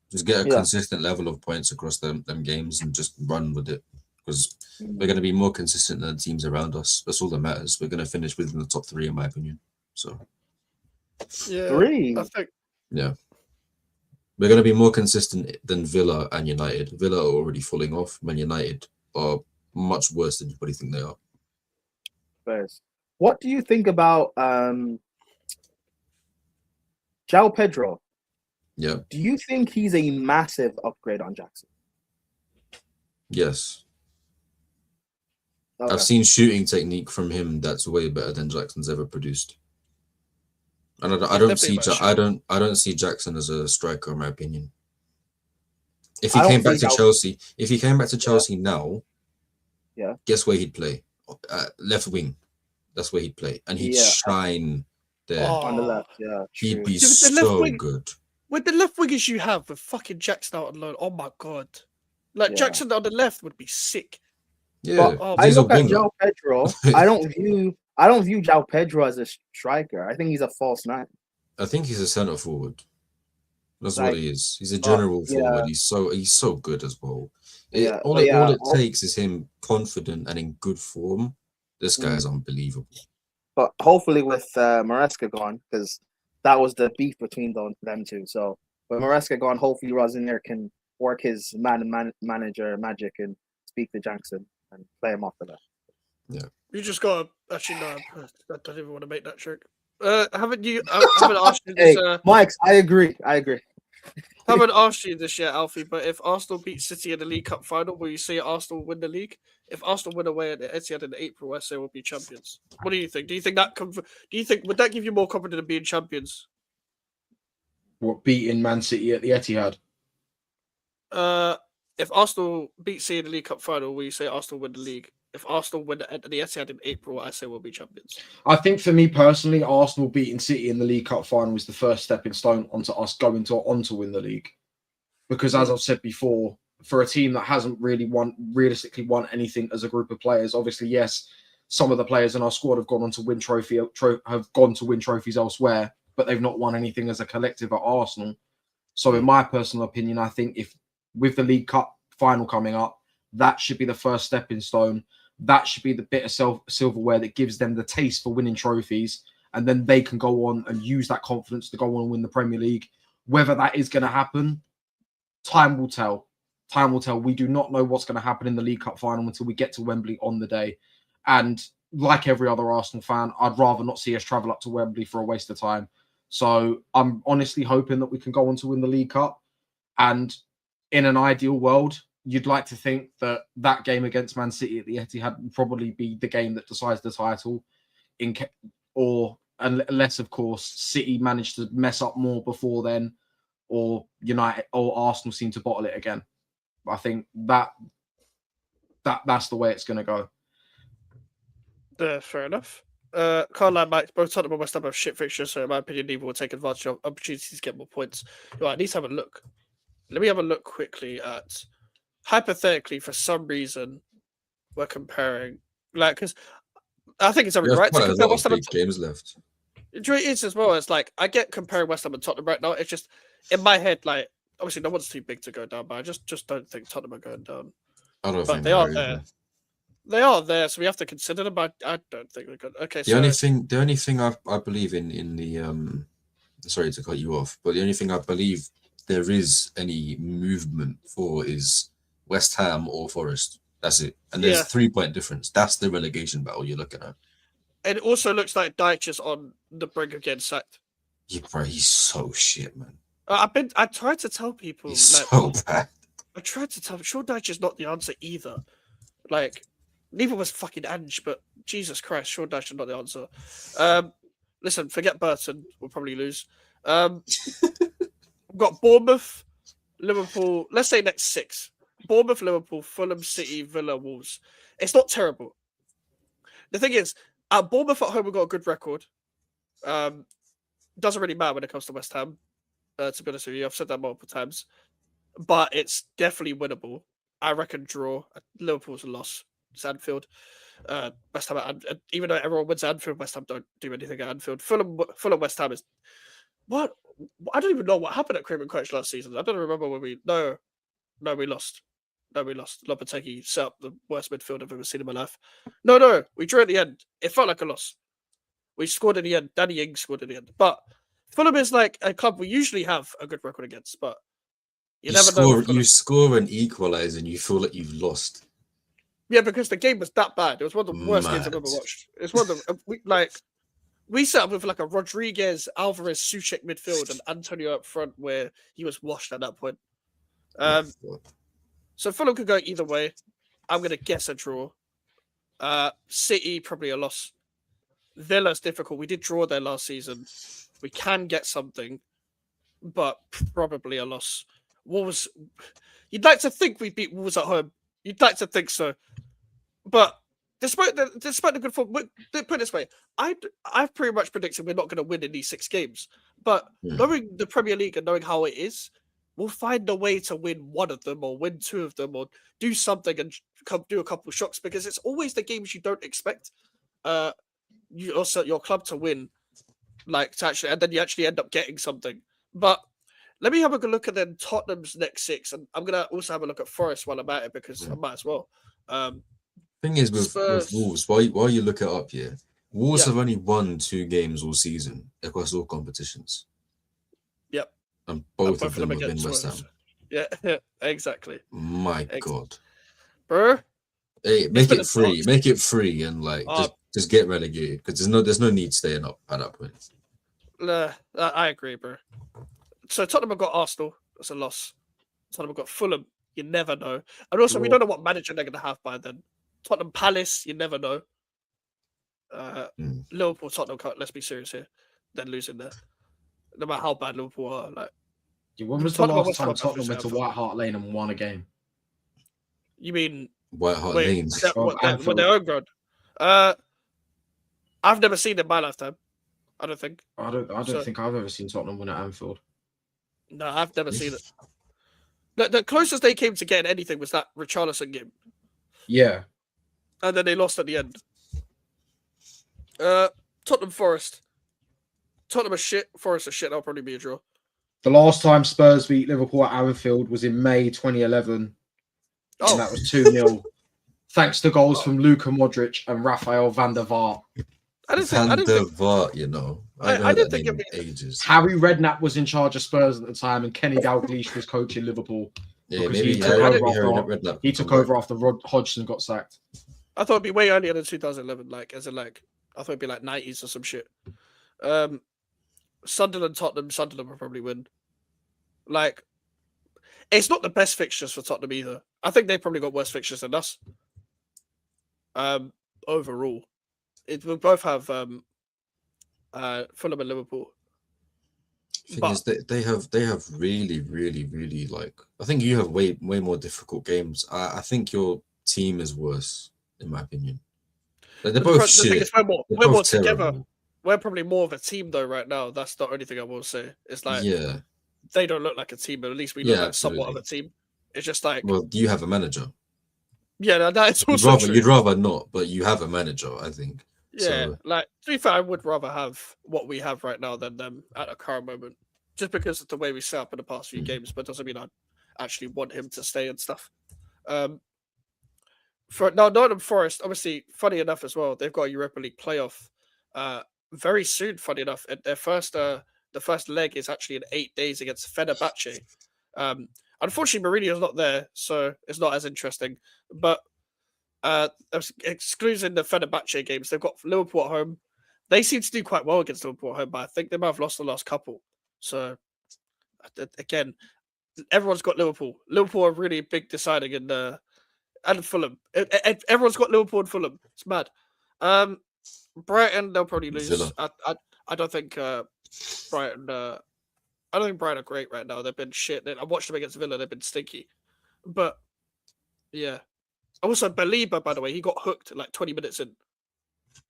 Just get a consistent level of points across them games and just run with it. Because we're going to be more consistent than the teams around us. That's all that matters. We're going to finish within the top 3, in my opinion. So, yeah, 3. I think. Yeah, we're going to be more consistent than Villa and United. Villa are already falling off. Man United are much worse than you probably think they are. First, what do you think about João Pedro? Yeah. Do you think he's a massive upgrade on Jackson? Yes. Okay. I've seen shooting technique from him that's way better than Jackson's ever produced. And I don't see Jackson as a striker, in my opinion. If he came back to Chelsea, now, guess where he'd play? Left wing. That's where he'd play, and he'd shine there on the left. Yeah, he'd be so good. With the left wingers you have, with fucking Jackson out on loan, oh my god, like Jackson on the left would be sick. Yeah, I look at João Pedro. I don't view João Pedro as a striker. I think he's a false 9. I think he's a centre forward. That's what he is. He's a general forward. He's so good as well. All it takes is him confident and in good form. This guy is unbelievable. But hopefully with Maresca gone, because that was the beef between them two. So with Maresca gone, hopefully Rossinier can work his manager magic and speak to Jackson and play him off of that. Yeah. You just got to... Actually, no, I don't even want to make that joke. Haven't you... I haven't asked you this... Mike, I agree. I haven't asked you this yet, Alfie, but if Arsenal beat City in the League Cup final, will you say Arsenal win the league? If Arsenal win away at the Etihad in April, I say we'll be champions. What do you think? Do you think would that give you more confidence in being champions? What, beating Man City at the Etihad? If Arsenal beat City in the League Cup final, will you say Arsenal win the league? If Arsenal win at the Etihad in April, I say we'll be champions. I think for me personally, Arsenal beating City in the League Cup final was the first stepping stone onto us going on to win the league. Because as I've said before, for a team that hasn't really realistically won anything as a group of players, obviously, yes, some of the players in our squad have gone on to win trophies elsewhere, but they've not won anything as a collective at Arsenal. So in my personal opinion, I think if with the League Cup final coming up, that should be the first stepping stone. That should be the bit of silverware that gives them the taste for winning trophies. And then they can go on and use that confidence to go on and win the Premier League. Whether that is going to happen, time will tell. Time will tell. We do not know what's going to happen in the League Cup final until we get to Wembley on the day. And like every other Arsenal fan, I'd rather not see us travel up to Wembley for a waste of time. So I'm honestly hoping that we can go on to win the League Cup. And in an ideal world, you'd like to think that that game against Man City at the Etihad would probably be the game that decides the title, unless, of course, City managed to mess up more before then, or United or Arsenal seem to bottle it again. I think that's the way it's going to go. Fair enough. Carl and Mike, both Tottenham and West Ham have shit fixtures, so in my opinion, neither will take advantage of opportunities to get more points. Right, I need to have a look. Let me have a look quickly at, hypothetically, for some reason, we're comparing, like, because I think it's something right to compare West Ham and games left. It is as well. It's like, I get comparing West Ham and Tottenham right now. It's just, in my head, like, obviously no one's too big to go down, but I just don't think Tottenham are going down. I don't think they are there. They are there, so we have to consider them, but I don't think they're good. Okay, the only thing I believe in the sorry to cut you off, but the only thing I believe there is any movement for is West Ham or Forest. That's it. And there's a 3-point difference. That's the relegation battle you're looking at. And it also looks like Dyche is on the brink of getting sacked. Bro, he's so shit, man. I tried to tell people, He's like, so bad. I tried to tell Sean Dyche is not the answer either. Like, neither was fucking Ange, but Jesus Christ, Sean Dyche is not the answer. Listen, forget Burton, we'll probably lose. We've got Bournemouth, Liverpool. Let's say next 6: Bournemouth, Liverpool, Fulham, City, Villa, Wolves. It's not terrible. The thing is, at Bournemouth at home, we've got a good record. Doesn't really matter when it comes to West Ham. To be honest with you, I've said that multiple times, but it's definitely winnable. I reckon draw. Liverpool's a loss. It's Anfield. West Ham, even though everyone wins at Anfield, West Ham don't do anything at Anfield. Fulham, West Ham is what? I don't even know what happened at Craven Cottage last season. I don't remember when we we lost. No, we lost. Lopetegui set up the worst midfield I've ever seen in my life. No, we drew at the end. It felt like a loss. We scored in the end. Danny Ings scored in the end. But Fulham is like a club we usually have a good record against, but you never know. You score an equaliser and you feel like you've lost. Yeah, because the game was that bad. It was one of the worst games I've ever watched. It's one of them. We set up with like a Rodriguez, Alvarez, Souček midfield and Antonio up front where he was washed at that point. So Fulham could go either way. I'm going to guess a draw. City, probably a loss. Villa's difficult. We did draw there last season. We can get something, but probably a loss. Wolves, you'd like to think we beat Wolves at home. You'd like to think so. But despite the good form, put it this way, I've pretty much predicted we're not going to win in these 6 games. But knowing the Premier League and knowing how it is, we'll find a way to win one of them or win 2 of them or do something and do a couple of shocks because it's always the games you don't expect you also your club to win, like to actually, and then you actually end up getting something. But let me have a good look at then Tottenham's next 6, and I'm gonna also have a look at Forest while I'm at it because I might as well. Thing is with Wolves, while you look it up here, Wolves have only won 2 games all season across all competitions. Yep. And both of them have been West Ham. Yeah, exactly. My God. Bro. Hey, make it free. Make it free and like just get relegated because there's no need staying up at that point. I agree, bro. So Tottenham have got Arsenal. That's a loss. Tottenham have got Fulham. You never know. And also, we don't know what manager they're going to have by then. Tottenham Palace, you never know. Liverpool, Tottenham, let's be serious here. They're losing there. No matter how bad Liverpool are. Like, when was the last time Tottenham went to White Hart Lane and won a game? You mean White Hart Lane? When they're own ground. I've never seen it in my lifetime. I don't think. I don't think I've ever seen Tottenham win at Anfield. No, I've never seen it. The closest they came to getting anything was that Richarlison game. Yeah. And then they lost at the end. Tottenham Forest. Tottenham are shit. Forest are shit. That'll probably be a draw. The last time Spurs beat Liverpool at Anfield was in May 2011. And that was 2-0. Thanks to goals from Luka Modric and Rafael van der Vaart. I didn't think, you know. I didn't think it'd be ages. Harry Redknapp was in charge of Spurs at the time, and Kenny Dalglish was coaching Liverpool. Yeah, because he took over after Rod Hodgson got sacked. I thought it'd be way earlier than 2011. Like, as in, like, I thought it'd be like 90s or some shit. Sunderland, Tottenham. Sunderland will probably win. Like, it's not the best fixtures for Tottenham either. I think they probably got worse fixtures than us. Overall, we both have Fulham and Liverpool. Thing is, they have really, really, really like. I think you have way more difficult games. I think your team is worse, in my opinion. Like, they're both shit. We're more together. We're probably more of a team though right now. That's the only thing I will say. It's like they don't look like a team, but at least we look like somewhat of a team. It's just like, well, you have a manager. Yeah, that is also true. You'd rather not, but you have a manager, I think. Yeah, so. Like, to be fair, I would rather have what we have right now than them at a current moment. Just because of the way we set up in the past few games, but doesn't mean I actually want him to stay and stuff. For now, Nottingham Forest, obviously, funny enough as well, they've got a Europa League playoff very soon, funny enough. Their first the first leg is actually in 8 days against Fenerbahce. Unfortunately, Mourinho's not there, so it's not as interesting. But excluding the Fenerbahce games, they've got Liverpool at home. They seem to do quite well against Liverpool at home, but I think they might have lost the last couple. So again, everyone's got Liverpool. Liverpool are really big deciding and Fulham. Everyone's got Liverpool and Fulham. It's mad. Brighton, they'll probably lose. Villa. I don't think Brighton. I don't think Brighton are great right now. They've been shit. I watched them against Villa. They've been stinky. But yeah. Also, Baliba, by the way, he got hooked like 20 minutes in.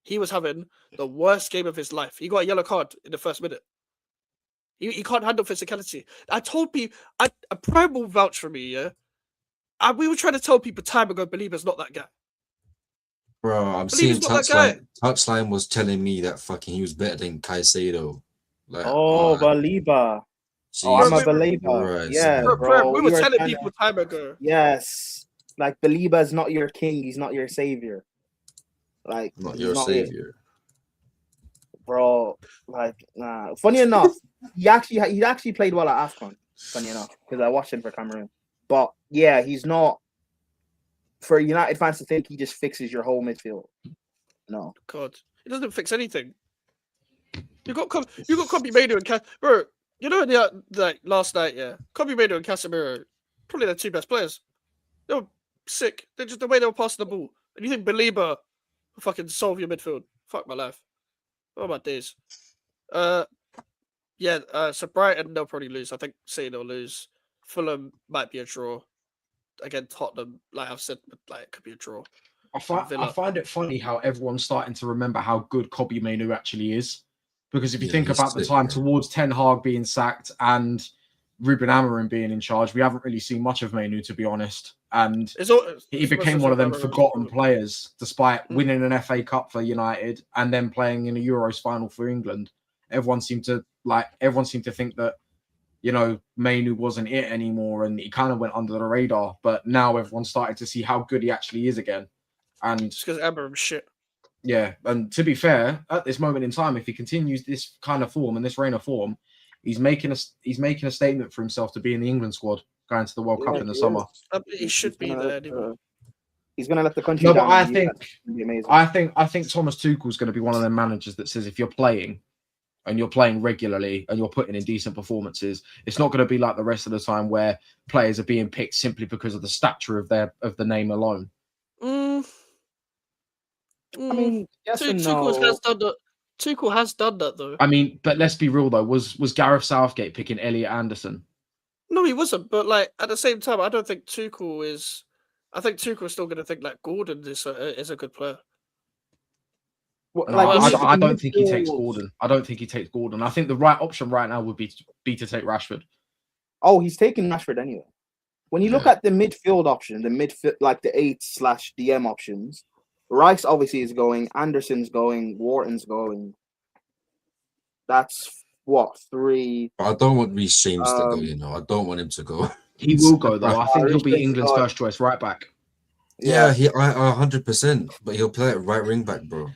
He was having the worst game of his life. He got a yellow card in the first minute. He can't handle physicality. I told people, a Prime will vouch for me, yeah? And we were trying to tell people time ago, Baliba's not that guy. Bro, I'm Believe seeing he's not that Touchline was telling me that fucking he was better than Caicedo. Like, Oh, Baliba. Oh, I'm a Jesus believer. Christ, Yeah, man. bro. we were telling trying people time ago. Yes. Like, Baliba is not your king. He's not your savior. Like, Not he's your not it, savior. bro. Like, nah. Funny enough, he actually played well at AFCON. Funny enough, because I watched him for Cameroon. But yeah, he's not. For United fans to think he just fixes your whole midfield. No. God, it doesn't fix anything. You got Kobe Manu and bro. You know, like last night, yeah, Kobe Manu and Casemiro, probably the two best players. They were sick. They're just the way they were passing the ball. And you think Baliba will fucking solve your midfield? Fuck my life. Oh my days. Yeah. So Brighton, they'll probably lose. I think City will lose. Fulham might be a draw. Again, Tottenham, like I've said, like it could be a draw. I find it funny how everyone's starting to remember how good Kobe Manu actually is. Because if you Yeah, think he's about the sick, time bro. towards Ten Hag being sacked and Ruben Amorim being in charge, we haven't really seen much of Manu, to be honest. And he became one of them forgotten players, despite winning an FA Cup for United and then playing in a Euros final for England. Everyone seemed to think that, you know, Manu wasn't it anymore, and he kind of went under the radar. But now everyone's starting to see how good he actually is again. And just because Amorim's shit. yeah, and to be fair, at this moment in time, if he continues this kind of form and this reign of form, he's making a statement for himself to be in the England squad going to the World Cup in the summer. He should be there anyway. He's gonna let the country No, down. but I and think it's gonna be amazing. I think Thomas Tuchel's going to be one of them managers that says if you're playing and you're playing regularly and you're putting in decent performances, it's not going to be like the rest of the time where players are being picked simply because of the stature of the name alone. I mean, yes and no. Tuchel has done that though. I mean, but let's be real though. Was Gareth Southgate picking Elliot Anderson? No, he wasn't. But like at the same time, I don't think Tuchel is. I think Tuchel is still going to think like Gordon is a good player. Well, No, like, I don't think he midfield- takes Gordon. I don't think he takes Gordon. I think the right option right now would be to take Rashford. Oh, he's taking Rashford anyway. When you look at the midfield option, the midfield like the 8/DM options, Rice obviously is going, Anderson's going, Wharton's going. That's what 3. But I don't want Reece James to go, you know. I don't want him to go. He will go though. I think he'll be Reece England's James- first choice right back. Yeah, I 100%. But he'll play at right wing back, bro.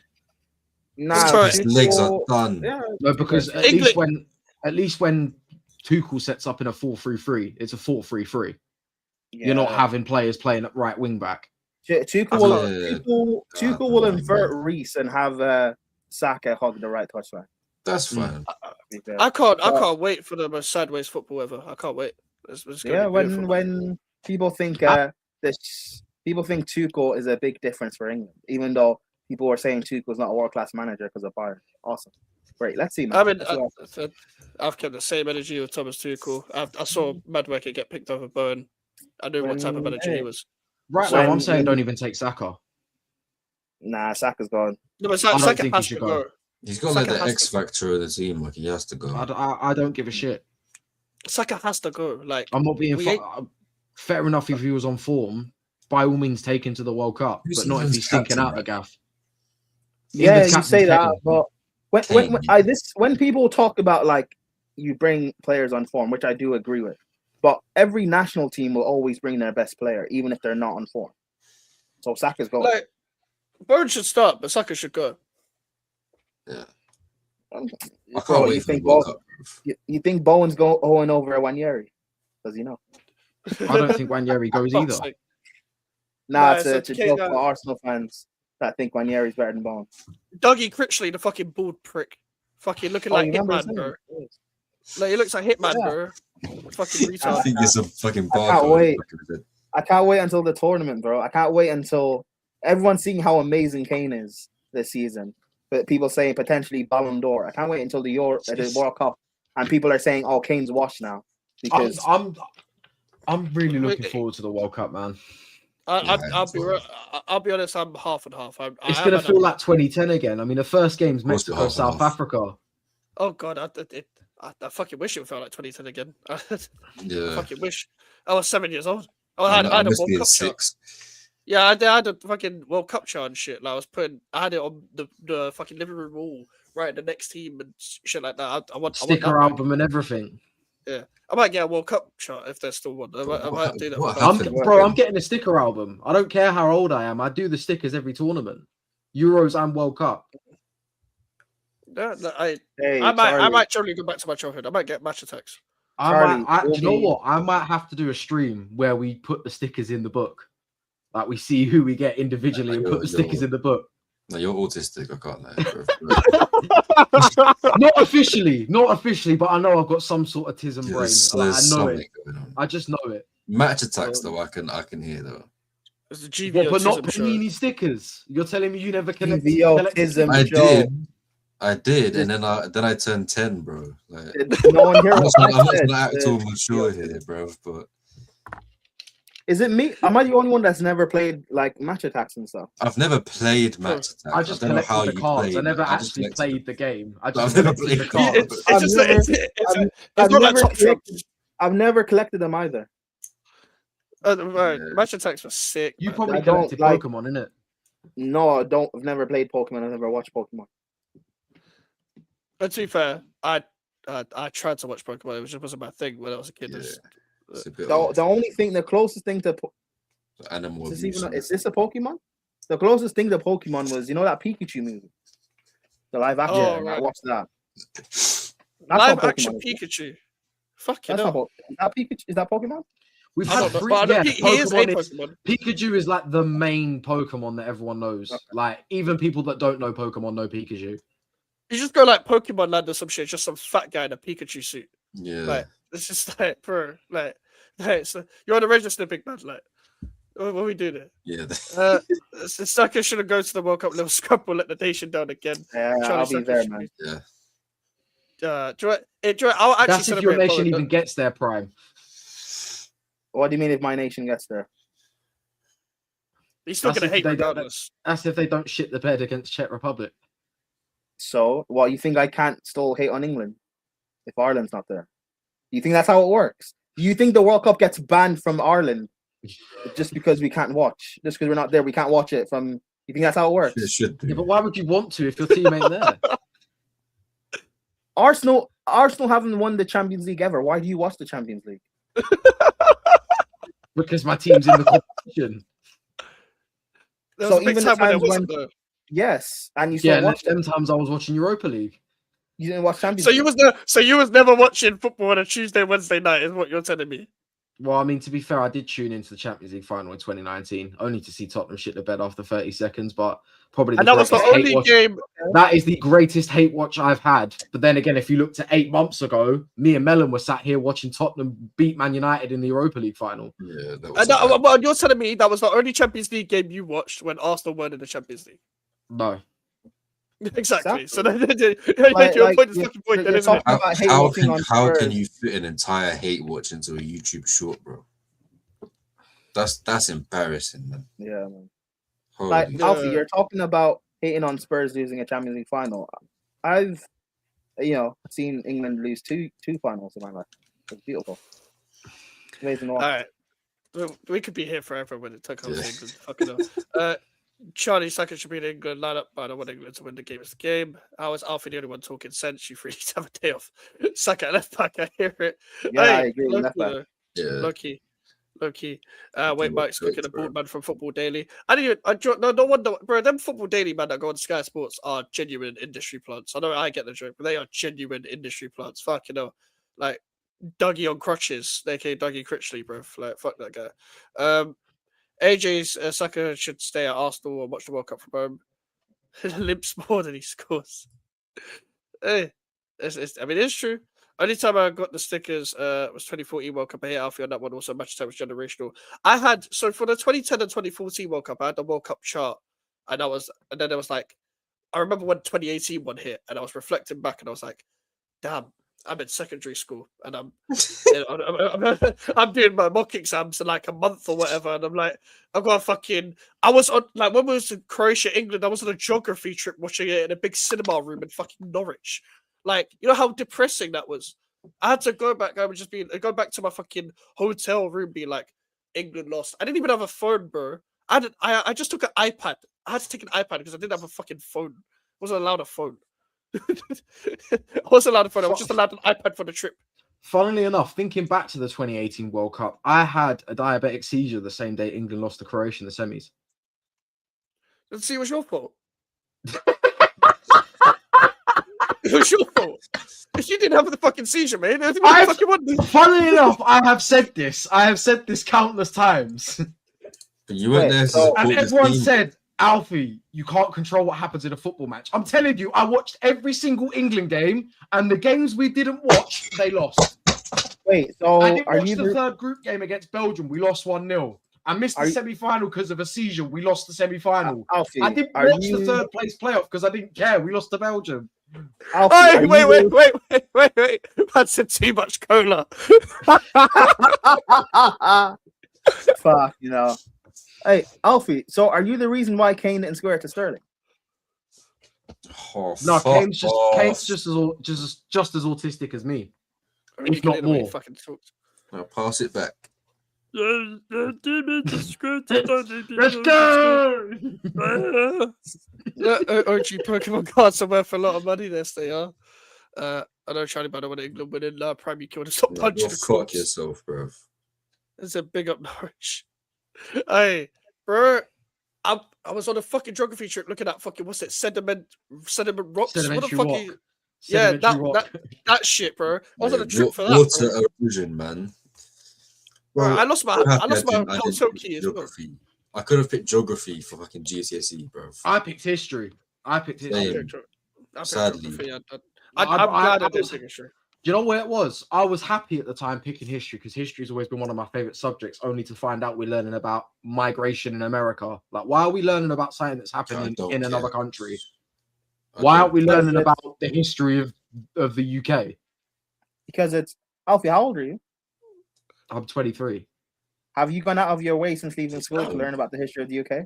Nah, His legs are Tuchel- done. Yeah, No, because at least when Tuchel sets up in a 4-3-3, it's a 4-3-3. You're not having players playing at right wing back. Tuchel will invert Reece and have Saka hug the right touchline. That's fine. I can't wait for the most sideways football ever. I can't wait. It's gonna be beautiful. when people think people think Tuchel is a big difference for England, even though people were saying Tuchel's not a world-class manager because of Bayern. Awesome. Great. Let's see, man. I mean, Let's see what I've kept the same energy with Thomas Tuchel. I saw Madueke get picked over Bowen. I knew what type of manager he was. Right When- now, I'm saying when- don't even take Saka. Nah, Saka's gone. No, but I don't Saka think he has should to go. go. He's got like Saka the has X factor of the team. Like he has to go. I don't give a shit. Saka has to go. Like I'm not being We ain't- fair enough if he was on form. By all means, take him to the World Cup, Who's but not if England's he's stinking captain, out the right? gaff. Yeah, England's you say captain's that, Kane. but when people talk about like you bring players on form, which I do agree with, but every national team will always bring their best player, even if they're not on form. So Saka's going. like Bowen should start, but Saka should go. Yeah. I Bro, can't wait you for the think World Cup. you think Bowen's going over Wanyeri? Does he know? I don't think Wanyeri goes either. Fuck's sake. Nah, Nah, it's it's a okay, joke nah. for Arsenal fans. that think Ranieri's better than Bones. Dougie Critchley, the fucking bald prick, fucking looking Oh, like you remember his Hitman, bro. name? Like he looks like Hitman, Yeah. bro. Fucking I retard. think it's a fucking I can't barcode. wait. I can't wait until the tournament, bro. I can't wait until everyone's seeing how amazing Kane is this season. But people saying potentially Ballon d'Or. I can't wait until the World Cup, and people are saying, "Oh, Kane's washed now." Because I'm really looking forward to the World Cup, man. I'll be honest. I'm half and half. It's gonna feel like 2010 again. I mean, the first game's course, Mexico, half and South half. Africa. Oh god, I fucking wish it felt like 2010 again. I Yeah. fucking wish. I was 7 years old. Oh, I I had a must World be in Cup chart. 6. Yeah, I had a fucking World Cup chart and shit. Like I had it on the fucking living room wall, right? The next team and shit like that. I want Sticker that. album and everything. I might get a World Cup chart if there's still one. I might do that. What with happened? I'm getting a sticker album. I don't care how old I am. I do the stickers every tournament, Euros and World Cup. I Charlie, might generally go back to my childhood. I might get match attacks. Charlie, Do you know what? I might have to do a stream where we put the stickers in the book. Like we see who we get individually and put the stickers in the book. No, you're autistic. I can't lie. Not officially, but I know I've got some sort of autism brain. There's Like, I know something it. going on. I just know it. Match attacks though, I can hear though. It's a GV But not autism show. Panini stickers. You're telling me you never the collected? autism I did, and then I turned 10, bro. Like, No one here. I'm not what I going said. to act all mature here, bro. But Is it me? Am I the only one that's never played like match attacks and stuff? I've never played match attacks. I just don't know how collected the you cards. played. I never I just actually collected played the game. I I've just never collected the played cards. It's just like, it's not like Top Shot. I've never collected them either. Right, Yeah. match attacks were sick. You man. probably I don't collected like- Pokemon, innit? No, I don't. I've never played Pokemon. I've never watched Pokemon. But to be fair, I tried to watch Pokemon. It just wasn't my thing when I was a kid. Yeah. It's- It's a bit The only thing, the closest thing to animal is, abuse. is this a Pokemon? The closest thing to Pokemon was that Pikachu movie, the live action. Oh, I right. watched that. That's Live not action Pokemon, is it? Pikachu. Fuck you That's not know. Is that Pikachu? Is that Pokemon? We've I had don't know, three. but I know Yeah, he is a Pokemon is, Pokemon. Pikachu is like the main Pokemon that everyone knows. Okay. Like even people that don't know Pokemon know Pikachu. You just go like Pokemon Land or some shit, just some fat guy in a Pikachu suit. Yeah. Like it's just like, bro, you're on the register, big man. Like, what we do there? Yeah. Saka should have gone to the World Cup little scrap. We'll let the nation down again. Yeah, Charlie I'll be Saka there, should man. be- Yeah. I'll actually That's if celebrate your nation Poland. even gets their prime. What do you mean if my nation gets there? He's still That's gonna if hate they don't- regardless. That's if they don't shit the bed against Czech Republic. So, what, you think I can't still hate on England if Ireland's not there? You think that's how it works? Do you think the World Cup gets banned from Ireland just because we can't watch? Just because we're not there, we can't watch it from. You think that's how it works? It should do. Yeah, but why would you want to if your team ain't there? Arsenal haven't won the Champions League ever. Why do you watch the Champions League? Because my team's in the competition. There So was a big even the time when it times wasn't though. Yes, and you Yeah, still and watched it. them times I was watching Europa League. You didn't watch Champions So League. you was never watching football on a Tuesday, Wednesday night, is what you're telling me. Well, I mean, to be fair, I did tune into the Champions League final in 2019, only to see Tottenham shit the bed after 30 seconds. But probably And that was the greatest hate only watch- game. That is the greatest hate watch I've had. But then again, if you look to 8 months ago, me and Mellon were sat here watching Tottenham beat Man United in the Europa League final. Yeah, that was And well, you're telling me that was the only Champions League game you watched when Arsenal weren't in the Champions League. No. Exactly. So then, Like- your like, point is you're- fucking point, then, you're isn't it? talking about hate how watching can on how can Spurs. you fit an entire hate watch into a YouTube short, bro? That's embarrassing, man. Yeah, man. Holy Like shit. Alfie, you're talking about hating on Spurs losing a Champions League final. I've, seen England lose two finals in my life. It's beautiful. It's amazing. to watch. All right. We could be here forever when it took Yeah. England. Fucking hell. Charlie Saka should be in England lineup, but I don't want England to win the game. It's the game. How is Alfie the only one talking sense? You really need to have a day off. Saka left back, I hear it. Yeah, I agree. Left back. Yeah. Lucky. Wait, Mike's Great, cooking a bro. board man from Football Daily. No wonder, bro. Them Football Daily man that go on Sky Sports are genuine industry plants. I know I get the joke, but they are genuine industry plants. Fuck, like Dougie on crutches, aka Dougie Critchley, bro. Like fuck that guy. AJ's Saka should stay at Arsenal and watch the World Cup from home. Limps more than he scores. Hey, I mean, it's true. Only time I got the stickers was 2014 World Cup. I hate Alfie on that one. Also, match time was generational. I had so for the 2010 and 2014 World Cup, I had the World Cup chart, and then there was like, I remember when 2018 one hit, and I was reflecting back, and I was like, damn, I'm in secondary school, and I'm doing my mock exams in like a month or whatever, and I'm like, I've got a fucking. I was on like when we was in Croatia, England. I was on a geography trip watching it in a big cinema room in fucking Norwich. Like, you know how depressing that was. I had to go back. I would just go back to my fucking hotel room, being like, England lost. I didn't even have a phone, bro. I just took an iPad. I had to take an iPad because I didn't have a fucking phone. I wasn't allowed a phone. I wasn't allowed a phone. I was just allowed an iPad for the trip. Funnily enough, thinking back to the 2018 World Cup, I had a diabetic seizure the same day England lost to Croatia in the semis. Let's see, it was your fault. It was your fault. If you didn't have the fucking seizure, man, Funnily enough, I have said this. I have said this countless times. But you weren't there to support And this everyone team. said, Alfie, you can't control what happens in a football match. I'm telling you, I watched every single England game, and the games we didn't watch, they lost. Wait, so I didn't are watch you the third group game against Belgium. We lost 1-0. I missed the semi-final because of a seizure. We lost the semi-final. Alfie? I didn't watch the third place playoff because I didn't care. We lost to Belgium. Alfie, wait. That's too much cola. Fuck, you know. Hey, Alfie, so are you the reason why Kane didn't square to Sterling? Oh, No, fuck Kane's off. just as autistic as me. If not more. Now pass it back. Let's go! OG Pokemon cards are worth a lot of money. This they are. I know Charlie Banner when England winning Prime you killed stop punching Go the fuck corpse. yourself, bro. It's a big up Norwich. Hey, bro. I was on a fucking geography trip looking at fucking what's it? Sediment rocks. What the Sedimentary fuck? rock. Yeah, Sedimentary rock. that shit, bro. I was on a trip for that. Water erosion, man. Bro, I lost my I hotel key as well. geography. I could have picked geography for fucking GCSE, bro. I picked history. Same. Sadly. I'm glad I did was- pick history. Do you know what it was? I was happy at the time picking history because history has always been one of my favorite subjects, only to find out we're learning about migration in America. Like, why are we learning about something that's happening in another country? Why aren't we learning about the history of the UK? Because it's Alfie. How old are you? I'm 23. Have you gone out of your way since leaving school to learn about the history of the UK?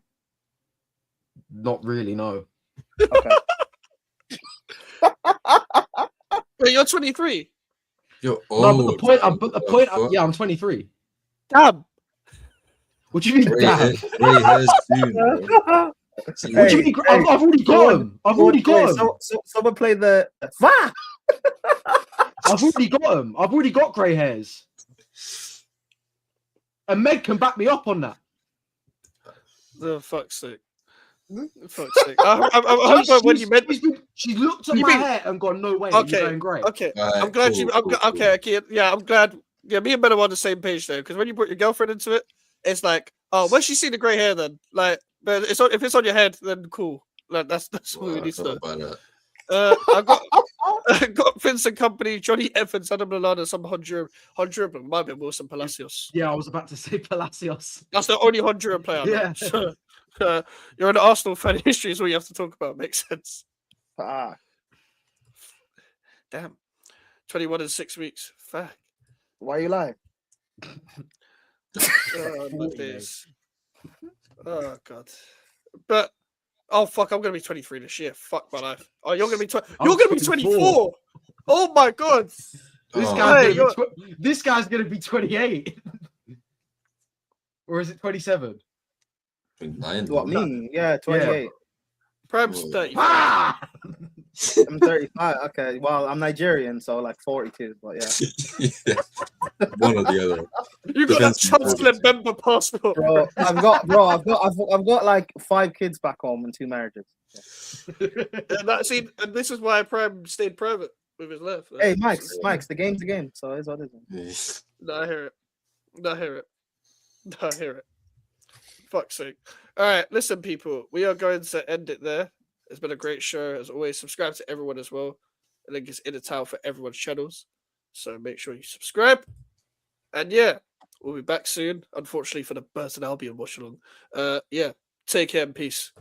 Not really, no. Okay. Wait, you're 23. You're No, old. but the point, yeah, I'm 23. Damn. What do you mean, Grey damn? hairs soon, bro. See, What do you mean? I've already got him. I've already got him. So someone play the. Ah! I've already got him. I've already got grey hairs. And Meg can back me up on that. The fuck's sake. Fuck's sake. I hope when you meant. She's looked at my hair and gone, no way. Okay, You're going great. okay. Alright, I'm glad cool, you. cool. Okay. Yeah, I'm glad. Yeah, me and Ben are on the same page there. Because when you put your girlfriend into it, it's like, oh, where's she see the grey hair then? Like, but if it's on your head, then cool. Like that's what we need to know. I got Vincent Company, Johnny Evans, Adam Lallana, some Honduran, but might be Wilson Palacios. Yeah, I was about to say Palacios. That's the only Honduran player. Yeah. So, you're an Arsenal fan. History is all you have to talk about. Makes sense. Ah. Damn. 21 in 6 weeks. Fuck. Why you lying? Oh, my days. Oh, God. But, oh, fuck, I'm going to be 23 this year. Fuck my life. Oh, you're going to be You're going to be 24. Oh, my God. This guy's going to be 28. Or is it 27? 29. What, me? Yeah, 28. Prem's 35. Ah! I'm 35. Okay, well, I'm Nigerian, so like 42. But yeah, Yeah. One or the other. You got that Depends on Chancellor member passport. bro, I've got like 5 kids back home and 2 marriages. And this is why Prem stayed private with his life. Hey, Mike's, the game's the game, so it's what it is. No, I hear it. Fuck's sake. All right, listen, people. We are going to end it there. It's been a great show. As always, subscribe to everyone as well. The link is in the towel for everyone's channels. So make sure you subscribe. And yeah, we'll be back soon. Unfortunately for the Burton Albion watch along. Yeah, take care and peace.